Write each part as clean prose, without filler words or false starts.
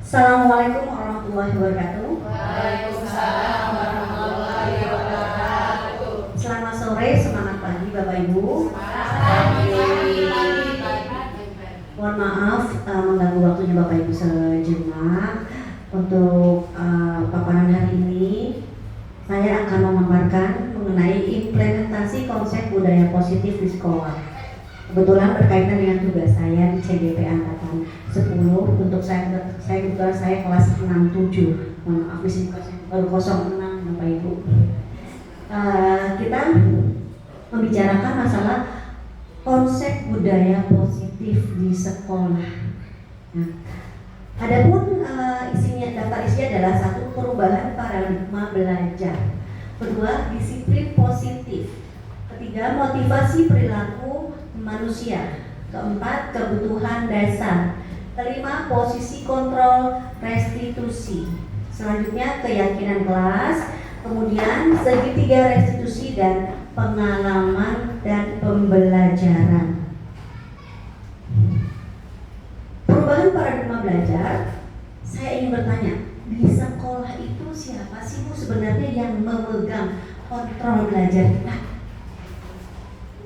Assalamualaikum warahmatullahi wabarakatuh. Waalaikumsalam warahmatullahi wabarakatuh. Selamat sore, semangat pagi Bapak Ibu. Mohon maaf mengganggu waktunya Bapak Ibu sejenak. Untuk paparan hari ini saya akan memaparkan mengenai implementasi konsep budaya positif di sekolah. Kebetulan berkaitan dengan tugas saya di CGP Angkatan 10. Untuk saya kebetulan saya kelas 67. Mohon maaf di sini baru 06 Bapak Ibu. Kita membicarakan masalah konsep budaya positif di sekolah. Nah, adapun daftar isinya adalah satu, perubahan paradigma belajar. Kedua, disiplin positif. Ketiga, motivasi perilaku manusia. Keempat, kebutuhan dasar. Kelima, posisi kontrol restitusi. Selanjutnya, keyakinan kelas. Kemudian, segitiga restitusi dan pengalaman dan pembelajaran. Perubahan paradigma belajar. Saya ingin bertanya, di sekolah itu siapa sih Bu sebenarnya yang memegang kontrol belajar kita?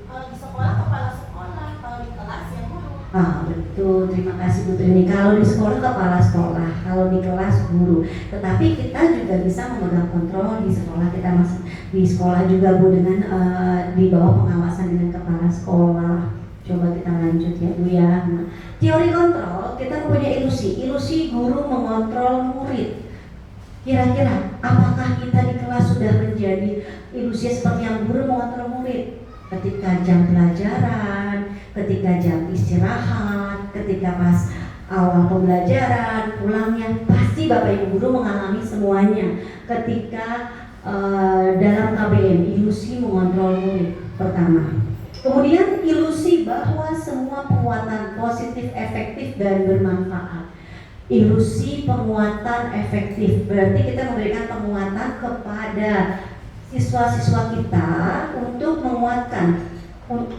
Kalau di sekolah kepala sekolah, kalau di kelas ya guru. Betul, terima kasih Bu Trini. Kalau di sekolah kepala sekolah, kalau di kelas guru. Tetapi kita juga bisa memegang kontrol di sekolah. Kita masih di sekolah juga Bu dengan di bawah pengawasan dengan kepala sekolah. Coba kita lanjut ya Bu ya. Nah, teori kontrol, kita punya ilusi guru mengontrol murid. Kira-kira apakah kita di kelas sudah menjadi ilusi seperti yang guru mengontrol murid? Ketika jam pelajaran, ketika jam istirahat, ketika pas awal pembelajaran, pulangnya, pasti Bapak Ibu guru mengalami semuanya. Ketika dalam KBM, ilusi mengontrol murid pertama. Kemudian ilusi bahwa semua penguatan positif, efektif, dan bermanfaat. Ilusi penguatan efektif, berarti kita memberikan penguatan kepada siswa-siswa kita untuk menguatkan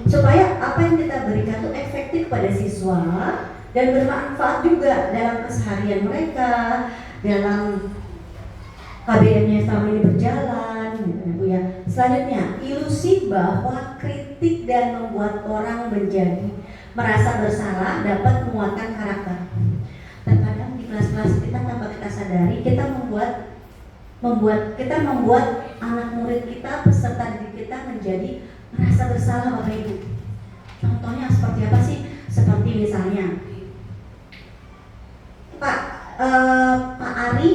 supaya apa yang kita berikan itu efektif pada siswa dan bermanfaat juga dalam keseharian mereka, dalam KBM-nya selama ini berjalan, Bu ya. Selanjutnya, ilusi bahwa kritik dan membuat orang menjadi merasa bersalah dapat menguatkan karakter. Terkadang di kelas-kelas kita tanpa kita sadari kita membuat anak murid kita, peserta didik kita menjadi merasa bersalah Bapak Ibu. Contohnya seperti apa sih? Seperti misalnya Pak Ari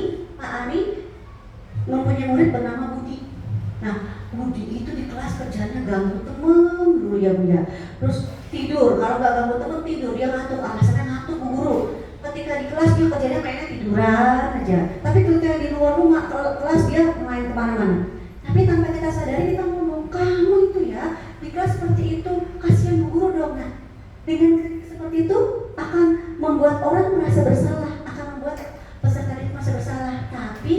mempunyai murid bernama Budi. Nah, Budi itu di kelas kerjanya ganggu temen dulu ya Bu ya. Terus tidur, kalau nggak ganggu temen tidur, dia ngantuk, alasannya ngantuk Bu Guru. Ketika di kelas dia kerjanya mainnya tiduran aja. Tapi ketika di luar rumah kelas dia main kemana-mana. Tapi tanpa kita sadari kita ngomong, kamu itu ya di kelas seperti itu, kasihan Bu Guru dong. Nah, dengan kritik seperti itu akan membuat orang merasa bersalah, akan membuat peserta didik merasa bersalah. Tapi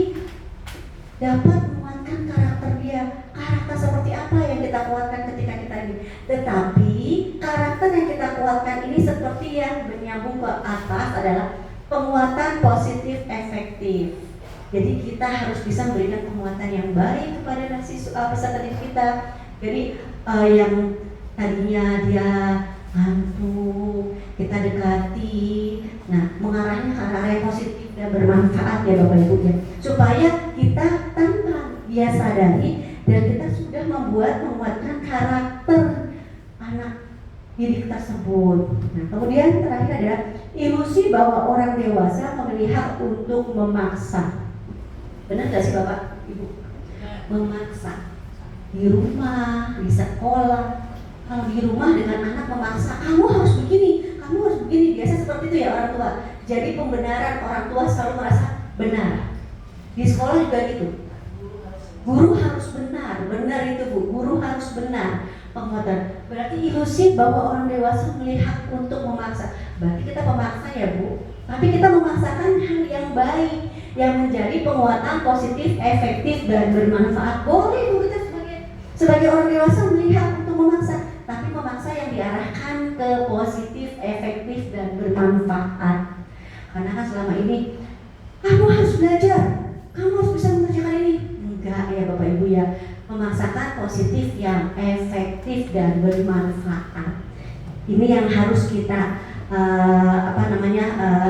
dapat menguatkan karakter dia. Karakter seperti apa yang kita kuatkan ketika kita ini. Tetapi karakter yang kita kuatkan ini seperti yang menyambung ke atas adalah penguatan positif efektif. Jadi kita harus bisa memberikan penguatan yang baik kepada peserta didik kita. Jadi yang tadinya dia ngantuk, kita dekati. Nah, mengarahnya ke arah yang positif dan bermanfaat ya Bapak Ibu ya. Supaya kita tanpa dia sadari dan kita sudah menguatkan karakter anak didik tersebut. Nah, kemudian terakhir adalah ilusi bahwa orang dewasa memiliki hak untuk memaksa. Benar nggak sih Bapak Ibu? Memaksa di rumah, di sekolah. Kalau di rumah dengan anak memaksa, kamu harus begini, kamu harus begini. Biasa seperti itu ya orang tua. Jadi pembenaran orang tua selalu merasa benar. Di sekolah juga gitu. Guru harus benar itu Bu. Guru harus benar. Penguatan. Berarti ilusi bahwa orang dewasa melihat untuk memaksa. Berarti kita pemaksa ya Bu. Tapi kita memaksakan hal yang baik, yang menjadi penguatan positif, efektif dan bermanfaat. Boleh Bu, kita sebagai orang dewasa melihat untuk memaksa, tapi memaksa yang diarahkan ke positif, efektif dan bermanfaat. Karena kan selama ini kamu harus belajar, kamu harus bisa mengerjakan ini. Enggak ya Bapak Ibu ya, memaksakan positif yang efektif dan bermanfaat. Ini yang harus kita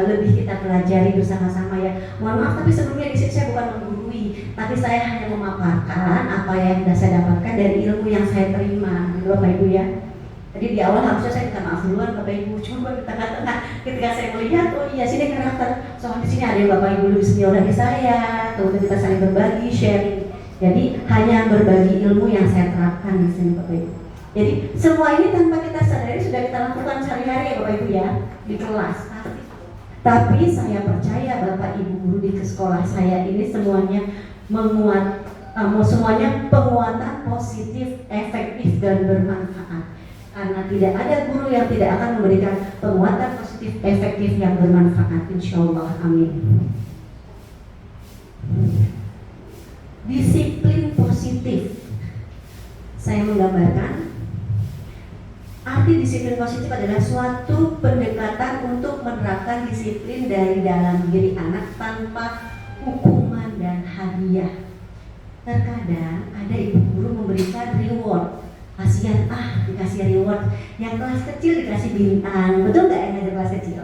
lebih kita pelajari bersama-sama ya. Mohon maaf tapi sebelumnya di sini saya bukan menggurui, tapi saya hanya memaparkan apa yang sudah saya dapatkan dari ilmu yang saya terima, Bapak Ibu ya. Jadi di awal harusnya saya minta maaf duluan Bapak Ibu, cuma di tengah-tengah ketika saya melihat, oh iya sini karakter, soalnya di sini ada yang Bapak Ibu lebih senior dari saya, kemudian kita saling berbagi, sharing. Jadi hanya berbagi ilmu yang saya terapkan di sini Bapak Ibu. Jadi semua ini tanpa kita sadari sudah kita lakukan sehari-hari ya Bapak Ibu ya di kelas. Tapi saya percaya Bapak Ibu guru di sekolah saya ini semuanya semuanya penguatan positif, efektif dan bermanfaat. Karena tidak ada guru yang tidak akan memberikan penguatan positif, efektif yang bermanfaat. Insya Allah, amin. Disiplin positif. Saya menggambarkan arti disiplin positif adalah suatu pendekatan untuk menerapkan disiplin dari dalam diri anak tanpa hukuman dan hadiah. Terkadang ada ibu guru memberikan reward. Kasihan dikasih reward, yang kelas kecil dikasih bintang, betul nggak yang ngajar kelas kecil?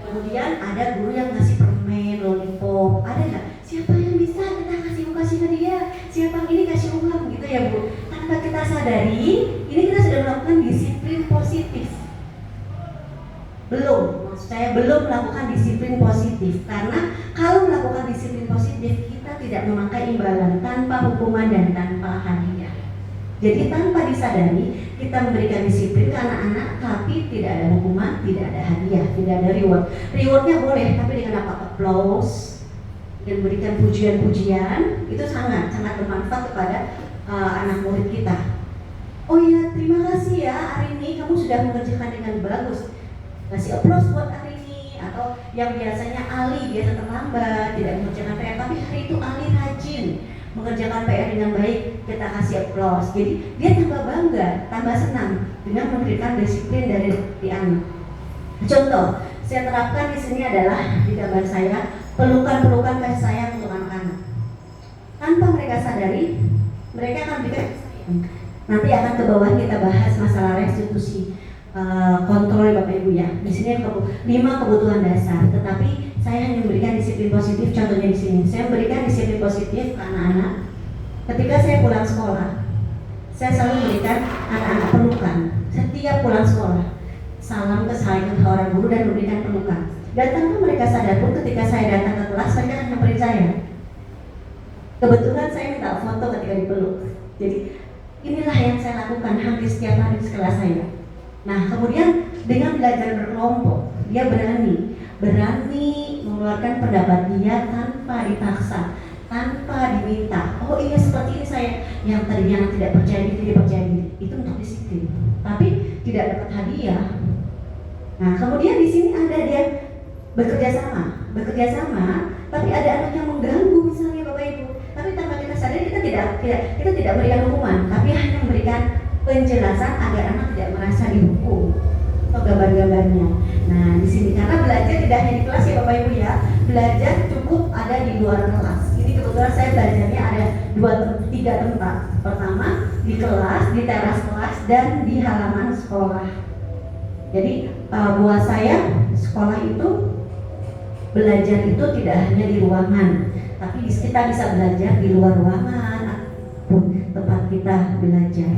Kemudian ada guru yang ngasih permen, lollipop, ada nggak? Siapa yang bisa kita kasih ke dia? Siapa yang ini kasih uang gitu ya Bu? Tanpa kita sadari, ini kita sudah melakukan disiplin positif. Maksud saya belum melakukan disiplin positif, karena kalau melakukan disiplin positif kita tidak memakai imbalan, tanpa hukuman dan tanpa hadiah. Jadi tanpa disadari kita memberikan disiplin ke anak-anak, tapi tidak ada hukuman, tidak ada hadiah, tidak ada reward. Rewardnya boleh, tapi dengan apa? Applause dan berikan pujian-pujian, itu sangat bermanfaat kepada anak murid kita. Oh iya, terima kasih ya hari ini kamu sudah mengerjakan dengan bagus. Kasih applause buat hari ini. Atau yang biasanya Ali biasa terlambat, tidak mengerjakan PR, tapi hari itu Ali rajin mengerjakan PR dengan baik, kita kasih applause. Jadi dia tambah bangga, tambah senang dengan memberikan disiplin dari anak. Contoh, saya terapkan di sini adalah di gambar saya pelukan kasih sayang untuk anak-anak. Tanpa mereka sadari, mereka akan berikan sayang. Nanti akan ke bawah kita bahas masalah restitusi kontrol Bapak Ibu ya. Di sini 5 kebutuhan dasar, tetapi saya hanya memberikan disiplin positif. Contohnya di sini, saya memberikan disiplin positif ke anak-anak. Ketika saya pulang sekolah, saya selalu memberikan anak-anak pelukan. Setiap pulang sekolah, salam ke orang guru dan memberikan pelukan. Dan tanpa mereka sadar pun, ketika saya datang ke kelas, mereka akan nyamperin saya. Kebetulan saya minta foto ketika dipeluk. Jadi inilah yang saya lakukan hampir setiap hari di kelas saya. Nah, kemudian dengan belajar berkelompok, dia berani mengeluarkan pendapat dia tanpa dipaksa, tanpa diminta. Oh iya seperti ini saya, yang tadinya tidak percaya diri, tidak percaya diri. Itu untuk disiplin, tapi tidak dapat hadiah. Nah, kemudian di sini ada dia bekerja sama, tapi ada anak yang mengganggu misalnya Bapak Ibu. Tapi tanpa kita sadari kita tidak berikan hukuman, tapi hanya memberikan penjelasan agar anak tidak merasa dihukum. Atau gambar-gambarnya. Nah, di sini karena belajar tidak hanya di kelas ya Bapak Ibu ya, belajar cukup ada di luar kelas. Ini kebetulan saya belajarnya ada 3 tempat. Pertama di kelas, di teras kelas, dan di halaman sekolah. Jadi buat saya sekolah itu belajar itu tidak hanya di ruangan, tapi kita bisa belajar di luar ruangan ataupun tempat kita belajar.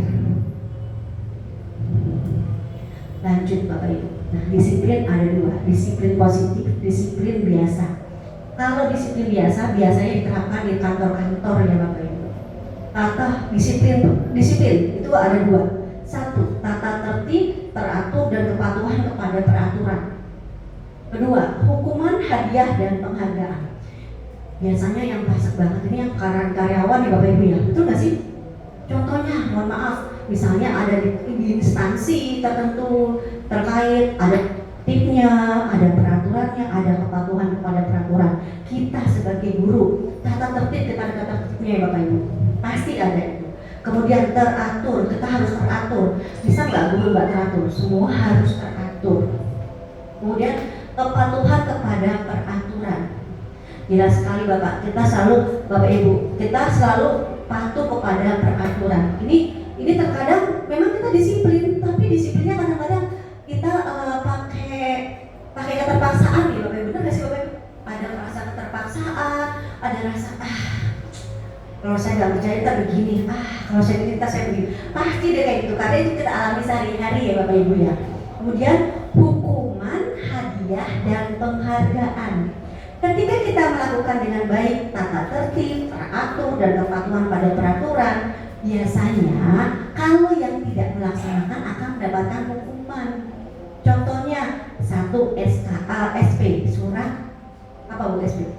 Lanjut Bapak Ibu. Nah, disiplin ada 2, disiplin positif, disiplin biasa. Kalau disiplin biasa biasanya diterapkan di kantor-kantor ya Bapak Ibu. Disiplin itu ada 2. 1, tata tertib, teratur dan kepatuhan kepada peraturan. Kedua, hukuman, hadiah dan penghargaan. Biasanya yang basic banget ini yang karyawan ya Bapak Ibu ya. Betul nggak sih? Contohnya, mohon maaf, misalnya ada di instansi tertentu terkait, ada tipnya, ada peraturannya, ada kepatuhan kepada peraturan. Kita sebagai guru, tata tertib kita ada tata tertibnya ya Bapak Ibu, pasti ada itu. Kemudian teratur, kita harus teratur. Bisa nggak guru nggak teratur? Semua harus teratur. Kemudian kepatuhan kepada peraturan. Jelas sekali Bapak, Bapak Ibu, kita selalu patuh kepada peraturan. Ini terkadang memang kita disiplin, tapi disiplinnya kadang-kadang kita pakai keterpaksaan ya Bapak Ibu. Benar nggak sih Bapak Ibu? Ada rasa keterpaksaan, ada rasa kalau saya nggak percaya kita begini, kalau saya minta saya begini, pasti deh kayak gitu. Karena itu kita alami sehari-hari ya Bapak Ibu ya. Kemudian hukuman, hadiah, dan penghargaan. Ketika kita melakukan dengan baik tata tertib, teratur, dan kepatuhan pada peraturan, biasanya kalau yang tidak melaksanakan akan mendapatkan hukuman. Contohnya 1 SP, surat apa Bu SP?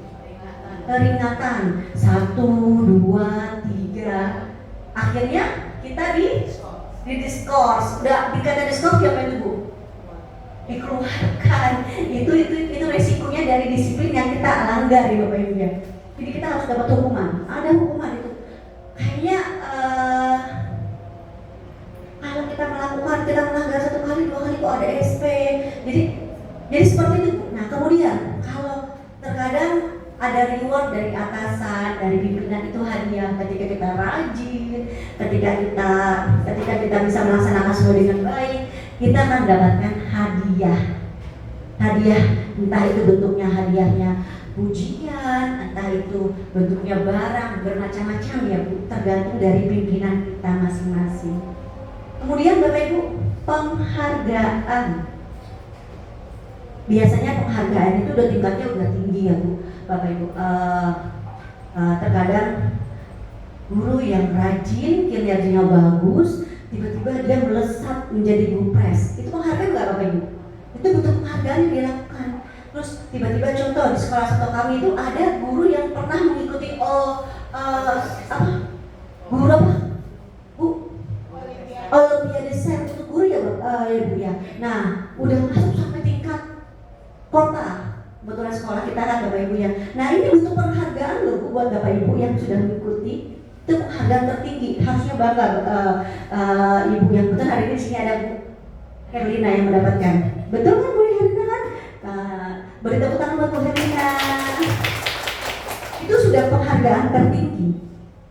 Peringatan 1, 2, 3. Akhirnya kita di diskors. Udah dikata diskors siapa itu Bu? Dikeluarkan. Itu resikonya dari disiplin yang kita langgar ya Bapak Ibu ya. Jadi kita harus dapat hukuman. Ada hukuman itu. Kayaknya kalau kita melanggar 1 kali, 2 kali kok ada SP. Jadi seperti itu. Nah kemudian kalau terkadang ada reward dari atasan, dari pimpinan, itu hadiah ketika kita rajin, ketika kita bisa melaksanakan sesuai dengan baik, kita akan mendapatkan hadiah, entah itu bentuknya hadiahnya pujian, entah itu bentuknya barang, bermacam-macam ya Bu, tergantung dari pimpinan kita masing-masing. Kemudian Bapak Ibu, penghargaan. Biasanya penghargaan itu udah tingkatnya udah tinggi ya Bu, Bapak Ibu. Terkadang guru yang rajin, kinerjanya bagus, tiba-tiba dia melesat menjadi gupres. Itu penghargaan nggak Bapak Ibu? Itu bentuk penghargaan yang dilakukan. Terus tiba-tiba contoh di sekolah satu kami itu ada guru yang pernah mengikuti guru apa? Bu? Olimpiade SEM untuk guru ya Bu ya. Nah, udah masuk sampai tingkat kota. Kebetulan sekolah kita kan Bapak Ibu ya. Nah ini bentuk penghargaan loh Bu, buat Bapak Ibu yang sudah mengikuti. Itu penghargaan tertinggi, harusnya bangga Ibu yang betul. Hari ini di sini ada Bu Herlina yang mendapatkan. Betul kan Bu Herlina kan? Beri tepuk tangan buat Bu Herlina. Itu sudah penghargaan tertinggi.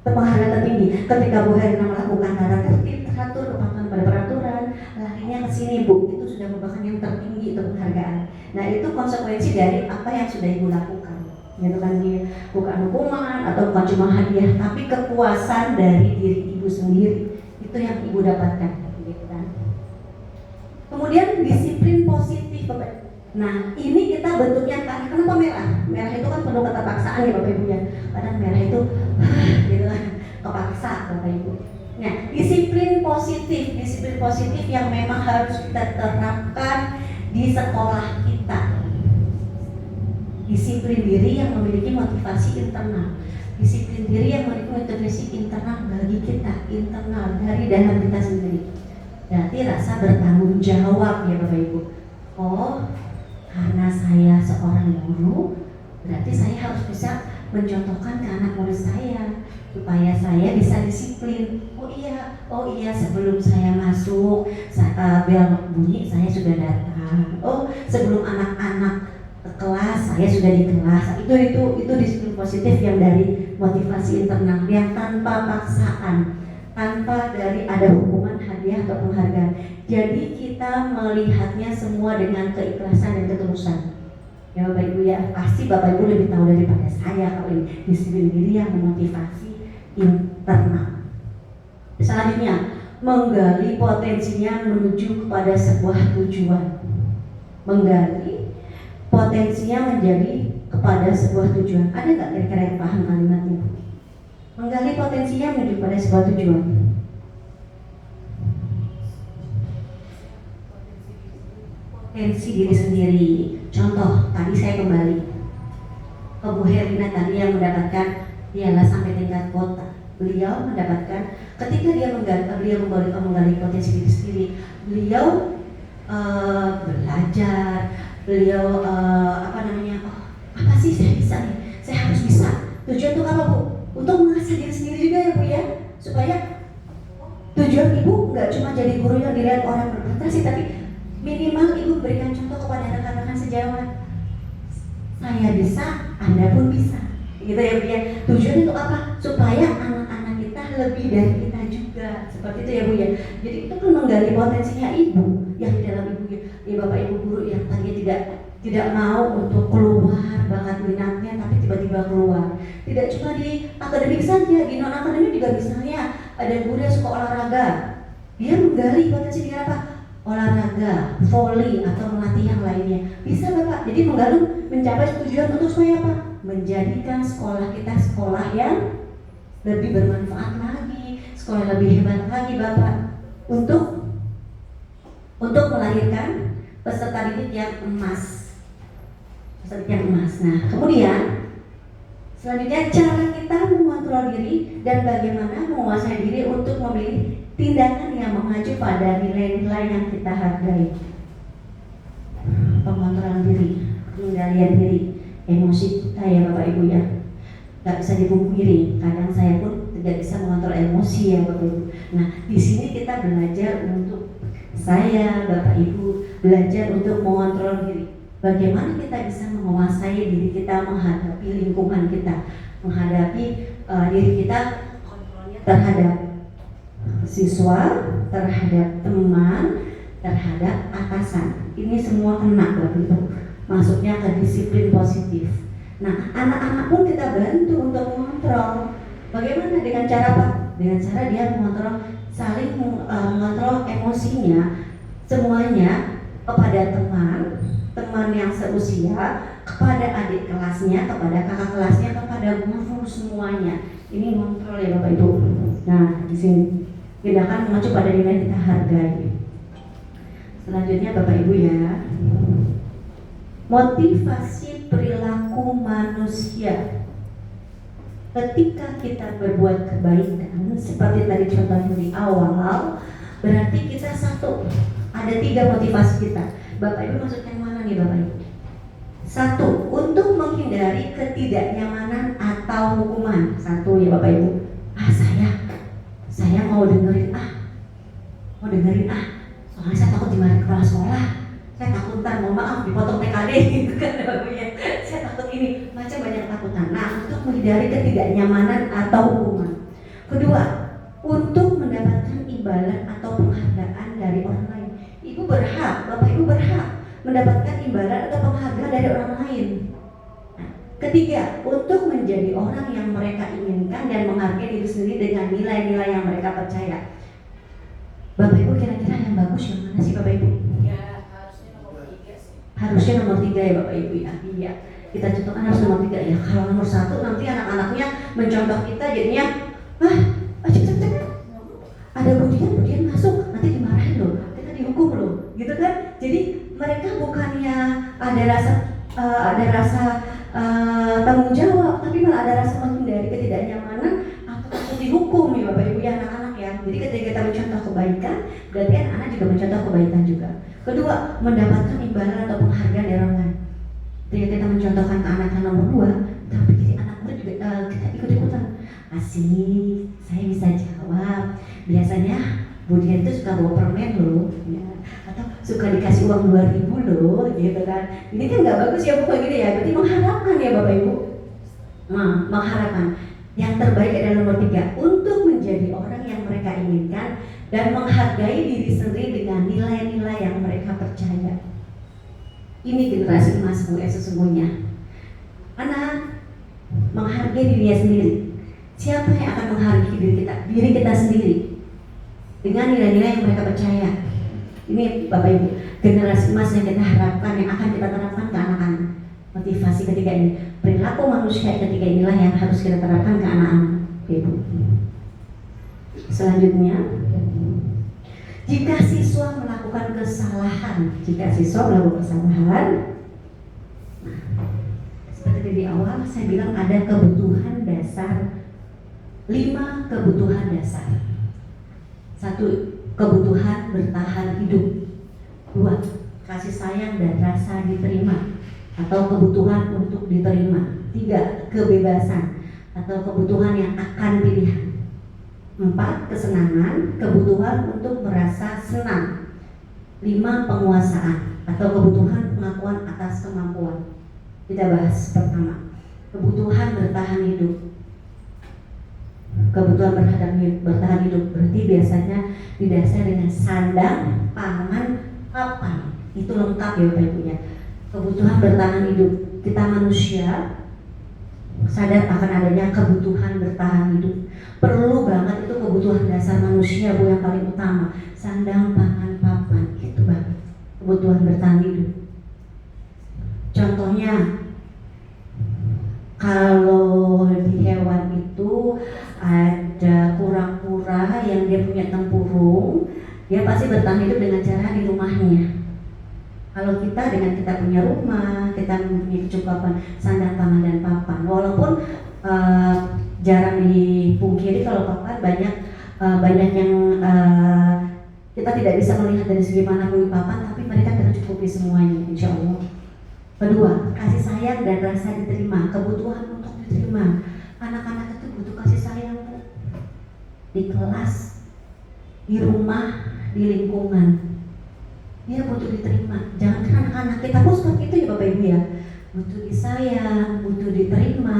Penghargaan tertinggi ketika Bu Herlina melakukan tata tertib, teratur, kepatuhan pada peraturan, larinya ke sini Bu. Itu sudah merupakan yang tertinggi itu penghargaan. Nah itu konsekuensi dari apa yang sudah Ibu lakukan. Gitu kan, bukan hukuman atau bukan cuma hadiah, tapi kepuasan dari diri Ibu sendiri. Itu yang Ibu dapatkan. Gitu kan. Kemudian disiplin positif Bapak. Nah ini kita bentuknya kenapa merah? Merah itu kan penuh keterpaksaan ya Bapak Ibu ya. Kadang merah itu gitu kan, kepaksa Bapak Ibu. Nah disiplin positif yang memang harus kita terapkan di sekolah kita. Disiplin diri yang memiliki motivasi internal, disiplin diri yang memiliki motivasi internal bagi kita, internal dari dalam kita sendiri. Berarti rasa bertanggung jawab ya Bapak Ibu. Oh, karena saya seorang guru, berarti saya harus bisa mencontohkan ke anak murid saya supaya saya bisa disiplin. Oh iya, sebelum saya masuk bel bunyi saya sudah datang. Oh, sebelum anak-anak ke kelas saya sudah di kelas. Itu disiplin positif yang dari motivasi internal yang tanpa paksaan, tanpa dari ada hukuman, hadiah atau penghargaan. Jadi kita melihatnya semua dengan keikhlasan dan ketulusan. Ya Bapak Ibu ya, pasti Bapak Ibu lebih tahu daripada saya kalau ini disiplin diri yang memotivasi internal. Selanjutnya, menggali potensinya menuju kepada sebuah tujuan. Menggali potensinya menjadi kepada sebuah tujuan. Ada nggak kira-kira yang paham kalimatnya? Menggali potensinya menuju kepada sebuah tujuan. Potensi diri sendiri. Contoh, tadi saya kembali ke Bu Herlina tadi yang mendapatkan piala sampai tingkat kota. Beliau mendapatkan ketika dia menggali potensi diri sendiri. Beliau belajar. Beliau apa sih saya bisa nih? Saya harus bisa. Tujuan itu apa Bu? Untuk mengasah diri sendiri juga ya Bu ya, supaya tujuan Ibu nggak cuma jadi guru yang dilihat orang berprestasi, tapi minimal Ibu berikan contoh kepada rekan-rekan sejawat jawab, saya bisa, Anda pun bisa. Gitu ya Bu ya. Tujuan itu apa? Supaya anak-anak kita lebih dari kita juga. Seperti itu ya Bu ya. Jadi itu kan menggali potensinya ibu yang di dalam ibu ya Bapak Ibu guru yang tadinya tidak mau untuk keluar bakat minatnya, tapi tiba-tiba keluar. Tidak cuma di akademik saja, di non akademik juga. Misalnya ada guru yang suka olahraga, dia menggali potensi dia apa? Olahraga, volley atau melatih yang lainnya. Bisa Bapak. Jadi menggali mencapai tujuan untuk supaya apa? Menjadikan sekolah kita sekolah yang lebih bermanfaat lagi, sekolah yang lebih hebat lagi Bapak, untuk melahirkan peserta didik yang emas. Peserta yang emas. Nah, kemudian selanjutnya cara kita mengontrol diri dan bagaimana menguasai diri untuk memilih tindakan yang mengacu pada nilai-nilai yang kita hargai. Pengontrolan diri, pengendalian diri, emosi kita ya Bapak Ibu ya. Gak bisa dipungkiri, kadang saya pun tidak bisa mengontrol emosi ya Bapak Ibu. Nah, di sini kita belajar untuk saya, Bapak Ibu, belajar untuk mengontrol diri. Bagaimana kita bisa menguasai diri kita menghadapi lingkungan kita, menghadapi diri kita, kontrolnya terhadap siswa, terhadap teman, terhadap atasan. Ini semua kena Bapak Ibu, masuknya ke disiplin positif. Nah, anak-anak pun kita bantu untuk mengontrol. Bagaimana dengan cara apa? Dengan cara dia mengontrol, saling mengontrol emosinya semuanya kepada teman yang seusia, kepada adik kelasnya, kepada kakak kelasnya, kepada guru semuanya. Ini mengontrol ya Bapak Ibu. Nah, di sini tindakan mengacu pada nilai kita hargai. Selanjutnya Bapak Ibu ya, motivasi perilaku manusia. Ketika kita berbuat kebaikan, seperti tadi contohnya di awal, berarti kita satu, ada 3 motivasi kita. Bapak Ibu maksud yang mana nih Bapak Ibu? 1, untuk menghindari ketidaknyamanan atau hukuman. 1 ya Bapak Ibu. Saya mau dengerin soalnya saya takut dimarahin kepala sekolah. Saya takut ntar, mohon maaf, dipotong TKD gitu kan Bapak Ibu ya. Saya takut ini, macam banyak ketakutan. Nah, untuk menghindari ketidaknyamanan atau hukuman. Kedua, untuk mendapatkan imbalan atau penghargaan dari orang lain. Ibu berhak, Bapak Ibu berhak mendapatkan imbalan atau penghargaan dari orang lain. Nah, ketiga, untuk menjadi orang yang mereka inginkan dan menghargai diri sendiri dengan nilai-nilai yang mereka percaya. Bapak Ibu kira-kira yang bagus yang mana sih Bapak Ibu? Ya, harusnya nomor 3 sih. Harusnya nomor 3 ya Bapak Ibu ya. Iya. Kita contohkan harus nomor 3 ya. Kalau nomor 1 nanti anak-anaknya mencontoh kita jadinya cek. Ada budian masuk, nanti dimarahin loh, kita dihukum loh, gitu kan? Jadi mereka bukannya ada rasa tanggung jawab, tapi malah ada rasa menghindari ketidaknyamanan atau takut dihukum ya Bapak Ibu ya anak-anak ya. Jadi ketika kita mencontoh kebaikan, berarti anak-anak juga mencontoh kebaikan juga. Kedua, mendapatkan imbalan atau penghargaan dari orang lain. Ketika kita mencontohkan ke anak yang nomor 2, tapi jadi anak muda juga kita ikut-ikutan. Asik, saya bisa jawab. Biasanya Budian itu suka bawa permen loh, ya. Atau suka dikasih uang 2.000 loh, gitu kan. Ini kan nggak bagus ya Bu kayak gitu ya. Berarti mengharapkan ya Bapak Ibu. Nah, mengharapkan yang terbaik adalah nomor 3, untuk menjadi orang yang mereka inginkan dan menghargai diri sendiri dengan nilai-nilai yang mereka percaya. Ini generasi emas Bu sesungguhnya. Anak menghargai dirinya sendiri. Siapa yang akan menghargai diri kita sendiri dengan nilai-nilai yang mereka percaya. Ini Bapak Ibu, generasi emas yang kita harapkan, yang akan kita terapkan ke anak-anak. Motivasi ketiga ini, perilaku manusia ketiga inilah yang harus kita terapkan ke anak-anak Ibu. Selanjutnya, jika siswa melakukan kesalahan, seperti di awal saya bilang ada kebutuhan dasar, 5 kebutuhan dasar. 1, kebutuhan bertahan hidup. 2, kasih sayang dan rasa diterima atau kebutuhan untuk diterima. 3, kebebasan atau kebutuhan yang akan pilihan. 4, kesenangan, kebutuhan untuk merasa senang. 5, penguasaan atau kebutuhan pengakuan atas Kita bahas pertama, kebutuhan bertahan hidup. Kebutuhan bertahan hidup berarti biasanya didasari dengan sandang, pangan, papan. Itu lengkap ya Bapak Ibu ya. Kebutuhan bertahan hidup. Kita manusia sadar akan adanya kebutuhan bertahan hidup. Perlu banget itu kebutuhan dasar manusia Bu, yang paling utama. Sandang, pangan, papan. Itu banget kebutuhan bertahan hidup. Contohnya, kalau di hewan itu ada kura-kura yang dia punya tempurung, dia pasti bertahan hidup dengan cara di rumahnya. Kalau kita dengan kita punya rumah, kita mempunyai kecukupan sandang, pangan, dan papan. Walaupun jarang dipungkiri kalau papan banyak yang kita tidak bisa melihat dari segi mana pun papan, tapi mereka tercukupi semuanya, insya Allah. Kedua, kasih sayang dan rasa diterima, kebutuhan untuk diterima. Anak-anak itu butuh kasih sayang Bu. Di kelas, di rumah, di lingkungan. Dia butuh diterima. Jangan anak-anak kita pun seperti itu ya Bapak Ibu ya. Butuh disayang, butuh diterima,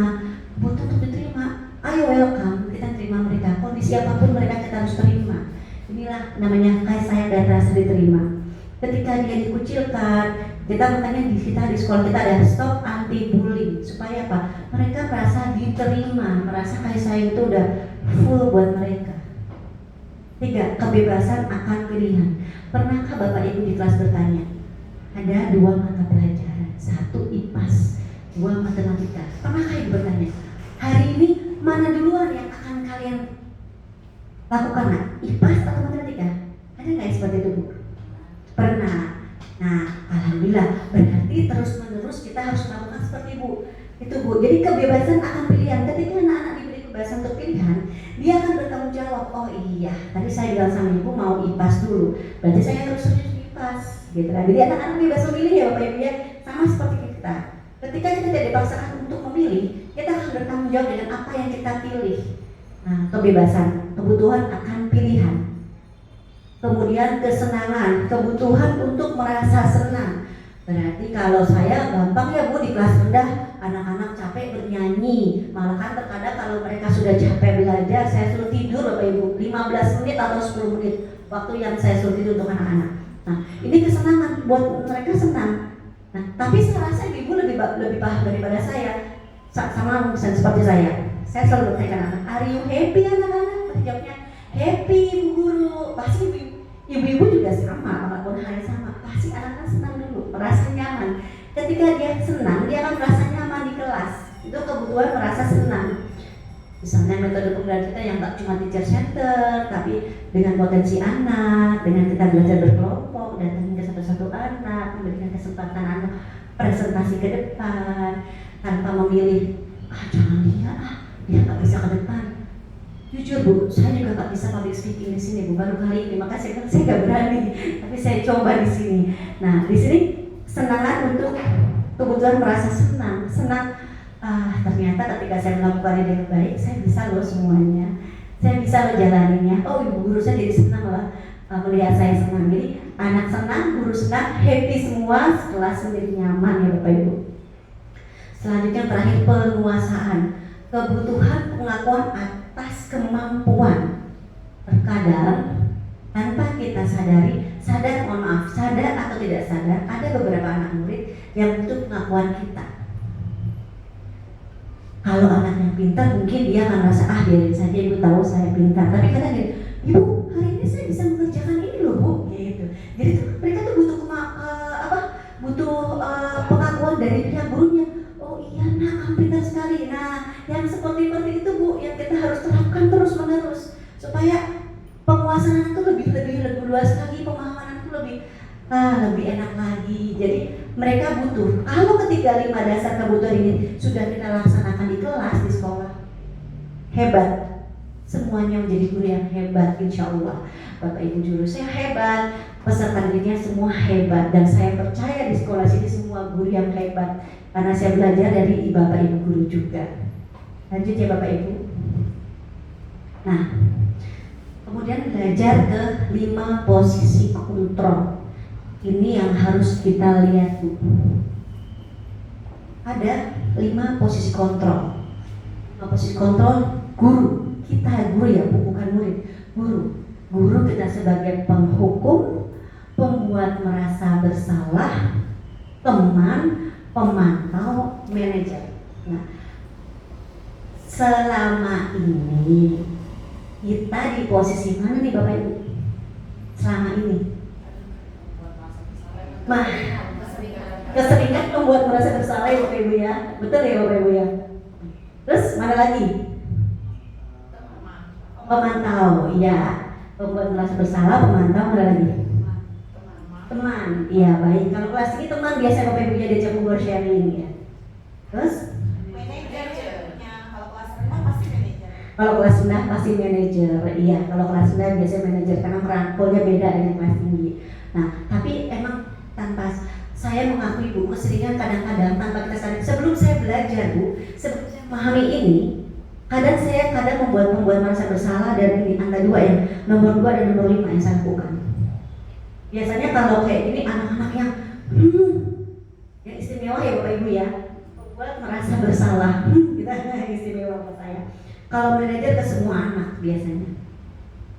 butuh untuk diterima. Ayo welcome, kita terima mereka. Kondisi apapun mereka kita harus terima. Inilah namanya kasih sayang dan rasa diterima. Ketika dia dikucilkan, kita makanya di sekolah kita ada stop anti bullying supaya apa? Mereka merasa diterima, merasa kasih sayang itu udah full buat mereka. 3. Kebebasan akan pilihan. Pernahkah Bapak Ibu di kelas bertanya? Ada 2 mata pelajaran, 1 IPAS, 2 matematika. Pernahkah Ibu bertanya? Hari ini mana duluan yang akan kalian lakukan? Nah, IPAS atau matematika? Ada nggak seperti itu Bu? Pernah. Nah, alhamdulillah, berarti terus-menerus kita harus melakukan seperti Bu. Itu Bu. Jadi kebebasan akan pilihan. Ketika anak-anak diberi kebebasan untuk pilihan, dia akan bertanggung jawab. Oh iya, tadi saya bilang sama Ibu mau IPAS dulu. Berarti saya harus serius di IPAS. Gitu kan. Jadi anak-anak bebas memilih ya Bapak Ibu ya. Sama seperti kita. Ketika kita tidak dipaksakan untuk memilih, kita akan bertanggung jawab dengan apa yang kita pilih. Nah, kebebasan, kebutuhan akan pilihan. Kemudian kesenangan, kebutuhan untuk merasa senang. Berarti kalau saya gampang ya Bu, di kelas rendah anak-anak capek bernyanyi. Malahan terkadang kalau mereka sudah capek belajar, saya suruh tidur Bapak Ibu 15 menit atau 10 menit waktu yang saya suruh tidur untuk anak-anak. Nah, ini kesenangan buat mereka senang. Nah, tapi saya rasa Ibu lebih paham daripada saya. Sama seperti saya. Saya selalu bertanya anak, "Are you happy anak-anak?" Pasti jawabnya, "Happy Bu Guru." Pasti ibu-ibu juga sama, walaupun hal yang sama. Pasti anak-anak senang dulu, merasa nyaman. Ketika dia senang, dia akan merasa nyaman di kelas. Itu kebutuhan merasa senang. Misalnya metode pembelajaran kita yang tak cuma teacher center, tapi dengan potensi anak, dengan kita belajar berkelompok, datangin ke satu-satu anak, memberikan kesempatan anak presentasi ke depan, tanpa memilih, jangan dia nggak bisa ke depan. Jujur Bu, saya juga nggak bisa public speaking di sini Bu, baru kali ini, makanya saya nggak berani, tapi saya coba di sini. Nah, di sini senangan untuk kebutuhan merasa senang. Ternyata ketika saya melakukannya dengan baik, saya bisa loh semuanya, saya bisa menjalaninya. Oh, ibu guru saya jadi senang lah melihat saya senang. Jadi anak senang, guru senang, happy semua, kelas menjadi nyaman ya Bapak Ibu. Selanjutnya terakhir, penguasaan, kebutuhan pengakuan atas kemampuan. Terkadang tanpa kita sadar atau tidak sadar, ada beberapa anak murid yang butuh pengakuan kita. Kalau anaknya pintar, mungkin dia akan merasa biarin saja ibu tahu saya pintar. Tapi kadang dia, ibu hari ini saya bisa mengerjakan ini loh Bu, gitu. Jadi mereka tuh butuh pengakuan dari pihak gurunya. Oh iya nak, kamu pintar sekali. Nah, yang seperti itu Bu, yang kita harus terapkan terus menerus supaya penguasaan itu lebih luas lagi, pemahaman itu lebih enak lagi. Jadi mereka butuh. Kalau ketiga 5 dasar kebutuhan ini sudah kita laksanakan di kelas, di sekolah, hebat. Semuanya menjadi guru yang hebat, insya Allah. Bapak Ibu guru saya hebat, peserta didiknya semua hebat, dan saya percaya di sekolah sini semua guru yang hebat karena saya belajar dari Bapak Ibu guru juga. Lanjut ya Bapak Ibu. Nah, kemudian belajar ke 5 posisi kontrol. Ini yang harus kita lihat Bu. ada 5 posisi kontrol. 5 posisi kontrol guru. Kita guru ya, bukan murid. Guru kita sebagai penghukum, pembuat merasa bersalah, teman, pemantau, manajer. Nah, selama ini kita di posisi mana nih Bapak Ibu? Selama ini keseringan membuat merasa bersalah ya Bapak Ibu ya. Betul ya Bapak Ibu ya. Terus mana lagi? Pemantau, iya. Membuat merasa bersalah, pemantau, mana lagi? Teman, iya baik. Kalau kelas ini teman biasa Bapak Ibu diajak ngobrol sharing ya. Terus? Manajernya, kalau kelas rendah pasti manajer. Kalau kelas rendah pasti manajer, iya. Kalau kelas rendah biasanya manajer karena merangkulnya beda dengan kelas tinggi. Nah, tapi emang tanpa saya mengakui Bu, keseringan kadang-kadang tanpa kita sadar. Sebelum saya belajar Bu, sebelum saya memahami ini, kadang membuat merasa bersalah dan ini angka 2 yang nomor 2 dan nomor 5 yang saya lakukan. Biasanya kalau kayak gini anak-anak yang istimewa ya Bapak Ibu ya, membuat merasa bersalah. Kita istimewa buat saya. Kalau manajer ke semua anak biasanya.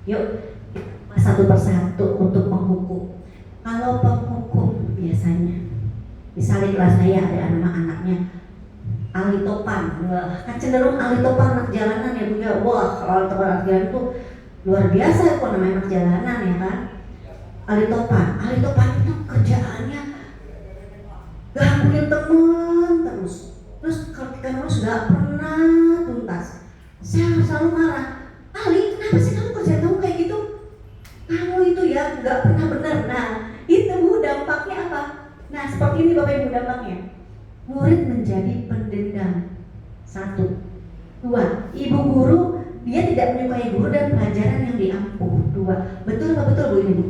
Yuk, satu persatu untuk menghukum. Kalau penghukum biasanya, misalnya kelas saya ada anak-anaknya ahli topan, kan cenderung ahli topan anak jalanan ya Bu ya. Wah, kalau ahli topan anak jalanan itu luar biasa kok namanya anak jalanan ya kan. Ahli topan itu kerjaannya gangguin teman terus kalau kita nulis nggak pernah tuntas. Saya selalu marah, Ali kenapa sih kamu kerjaan kamu kayak gitu? Kamu itu ya nggak pernah benar. Nah itu Bu dampaknya apa? Nah seperti ini Bapak Ibu dampaknya. Murid menjadi pendendam. 1, 2, ibu guru dia tidak menyukai guru dan pelajaran yang diampuh. 2, betul apa betul Bu ini Bu?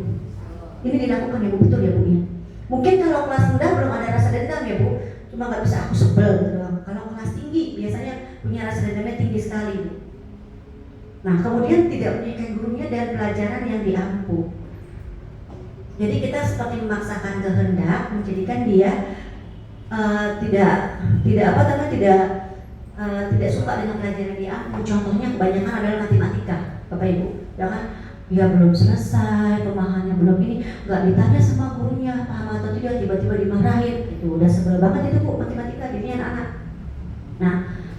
Ini dilakukan ya Bu, betul ya Bu ya? Mungkin kalau kelas rendah belum ada rasa dendam ya Bu, cuma nggak bisa aku sebel gitu doang. Kalau kelas tinggi biasanya punya rasa dendamnya tinggi sekali Bu. Nah kemudian tidak menyukai gurunya dan pelajaran yang diampuh. Jadi kita seperti memaksakan kehendak menjadikan dia tidak suka dengan pelajaran dia. Contohnya kebanyakan adalah matematika, Bapak Ibu, ya kan? Dia belum selesai, pemahamannya belum ini, nggak ditanya sama gurunya paham atau tidak, tiba-tiba dimarahin, itu udah sebel banget itu Bu matematika jadi anak-anak. Nah,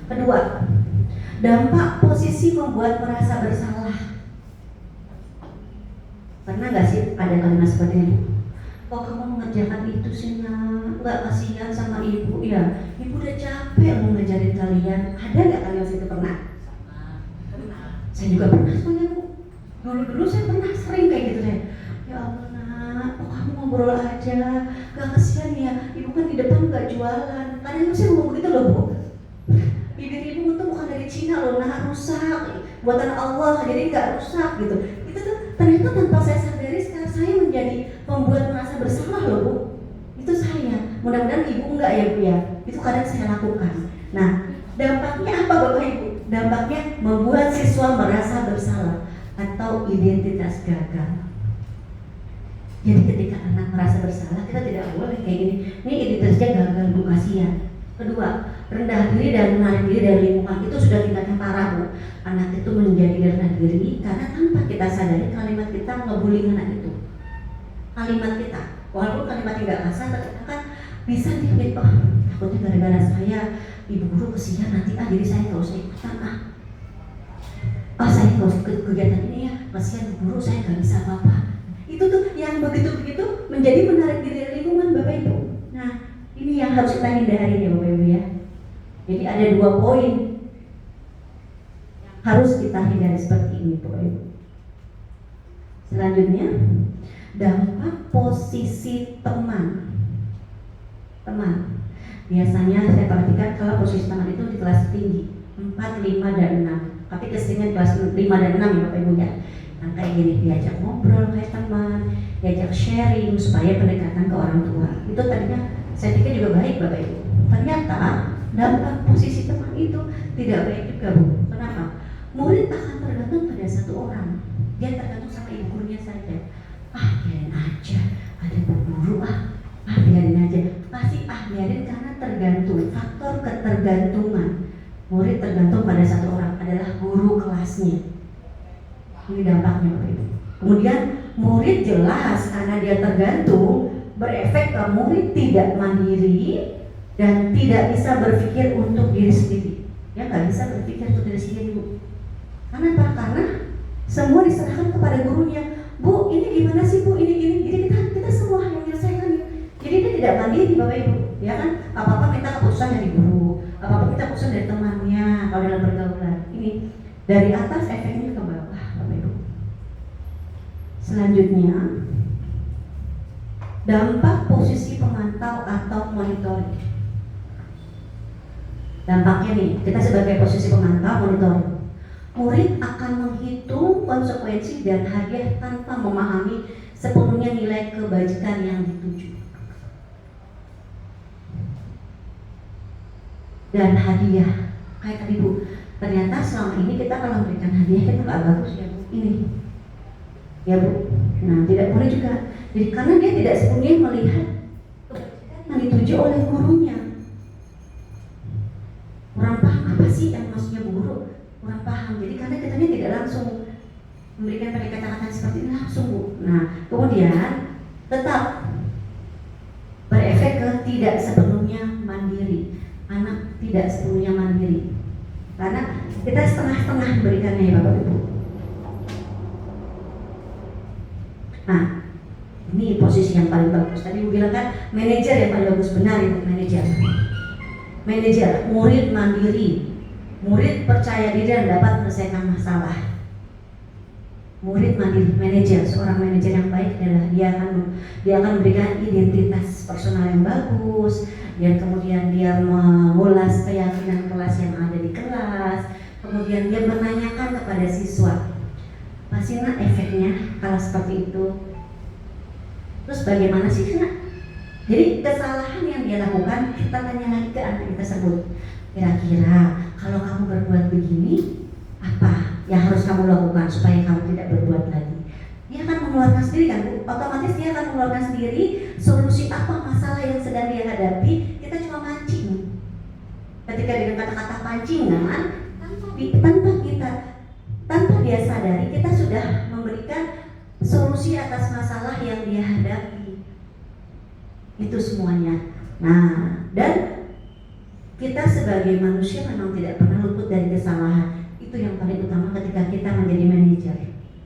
kedua, dampak posisi membuat merasa bersalah. Pernah nggak sih ada kalimat seperti ini? Kok kamu mengerjakan itu sih nak? Nggak kasihan sama ibu ya? Ibu udah capek mau ngajarin kalian. Ada nggak kalian itu pernah? Pernah. Saya juga pernah soalnya Bu. Dulu saya pernah sering kayak gitu saya. Ya Allah nak, kok kamu ngobrol aja? Gak kasihan ya? Ibu kan di depan nggak jualan. Kadang saya ngomong gitu loh Bu. Bibir ibu tuh bukan dari Cina loh, nah rusak. Buatan Allah jadi nggak rusak gitu. Itu tuh ternyata tanpa saya sadari sekarang saya menjadi membuat merasa bersalah loh Bu. Itu saya. Mudah-mudahan ibu enggak ya Bu ya. Itu kadang saya lakukan. Nah, dampaknya apa Bapak Ibu? Dampaknya membuat siswa merasa bersalah atau identitas gagal. Jadi ketika anak merasa bersalah, kita tidak boleh kayak gini. Ini identitasnya gagal Bu, kasihan. Kedua, rendah diri dan menarik diri dari lingkungan itu sudah tingkatnya parah Bu. Anak itu menjadi rendah diri karena tanpa kita sadari kalimat kita ngebullying anak itu. Kalimat kita, walaupun kalimatnya nggak kasar, ternyata kan bisa dia takutnya gara-gara saya ibu guru kesian nanti jadi saya nggak usah ikutan saya nggak usah ikut kegiatan ini ya, kesian guru saya nggak bisa apa-apa. Itu tuh yang begitu-begitu menjadi menarik diri dari lingkungan Bapak Ibu. Nah ini yang harus kita hindari ya Bapak Ibu ya. Jadi ada 2 poin yang harus kita hindari seperti ini Bapak Ibu. Selanjutnya, dampak posisi teman. Biasanya saya perhatikan kalau posisi teman itu di kelas tinggi 4, 5, dan 6. Tapi keseringan kelas 5 dan 6 ya Bapak Ibu ya. Yang kayak gini diajak ngobrol kayak teman, diajak sharing supaya pendekatan ke orang tua. Itu tadinya saya pikir juga baik Bapak Ibu. Ternyata dampak posisi teman itu tidak baik juga Bu. Kenapa? Murid akan tergantung pada satu orang. Dia tergantung sama ibu gurunya saja. Biarin aja, ada bu guru biarin aja. Pasti biarin karena tergantung, faktor ketergantungan. Murid tergantung pada satu orang, adalah guru kelasnya. Ini dampaknya Bapak Ibu. Kemudian murid jelas karena dia tergantung, berefek ke murid tidak mandiri dan tidak bisa berpikir untuk diri sendiri. Ya nggak bisa berpikir untuk diri sendiri Bu. Karena apa? Karena semua diserahkan kepada gurunya. Bu, ini gimana sih Bu? Ini gini. Jadi kita semua yang menyelesaikan. Jadi dia tidak mandiri Bapak Ibu. Ya kan? Apa-apa minta keputusan dari guru, apa-apa minta keputusan dari temannya kalau dalam pergaulan. Ini dari atas efeknya ke bawah Bapak Ibu. Selanjutnya, dampak posisi pemantau atau monitoring. Dampaknya nih, kita sebagai posisi pemantau monitoring. Murid akan menghitung konsekuensi dan hadiah tanpa memahami sepenuhnya nilai kebajikan yang dituju. Dan hadiah, kayak tadi Bu, ternyata selama ini kita kalau memberikan hadiah kita nggak bagus ya Bu. Ini, ya Bu. Nah tidak boleh juga. Jadi karena dia tidak sepenuhnya melihat kebajikan yang dituju oleh gurunya. Kurang paham apa sih yang maksudnya Bu Guru? Kurang paham. Jadi karena kitanya tidak langsung memberikan pakai kata-kata seperti ini langsung Bu. Nah kemudian tetap berefek ke tidak sepenuhnya mandiri. Anak tidak sepenuhnya mandiri karena kita setengah-setengah memberikannya ya Bapak Ibu. Nah ini posisi yang paling bagus. Tadi Ibu bilang kan manajer yang paling bagus, benar itu manajer, murid mandiri, murid percaya diri dan dapat menyelesaikan masalah. Murid mandiri, manajer, seorang manajer yang baik adalah dia akan memberikan identitas personal yang bagus, dan kemudian dia mengulas keyakinan kelas yang ada di kelas, kemudian dia menanyakan kepada siswa, pasti nak efeknya kalau seperti itu. Terus bagaimana sih nak? Jadi kesalahan yang dia lakukan kita tanya lagi ke anak tersebut, kira-kira kalau kamu berbuat begini apa yang harus kamu lakukan supaya kamu tidak berbuat lagi. Dia akan mengeluarkan sendiri kan Bu, otomatis dia akan mengeluarkan sendiri solusi apa masalah yang sedang dia hadapi. Kita cuma mancing. Ketika dengan kata-kata pancingan, tanpa dia sadari kita sudah memberikan solusi atas masalah yang dia hadapi. Itu semuanya. Nah, dan kita sebagai manusia memang tidak pernah luput dari kesalahan. Itu yang paling utama ketika kita menjadi manajer.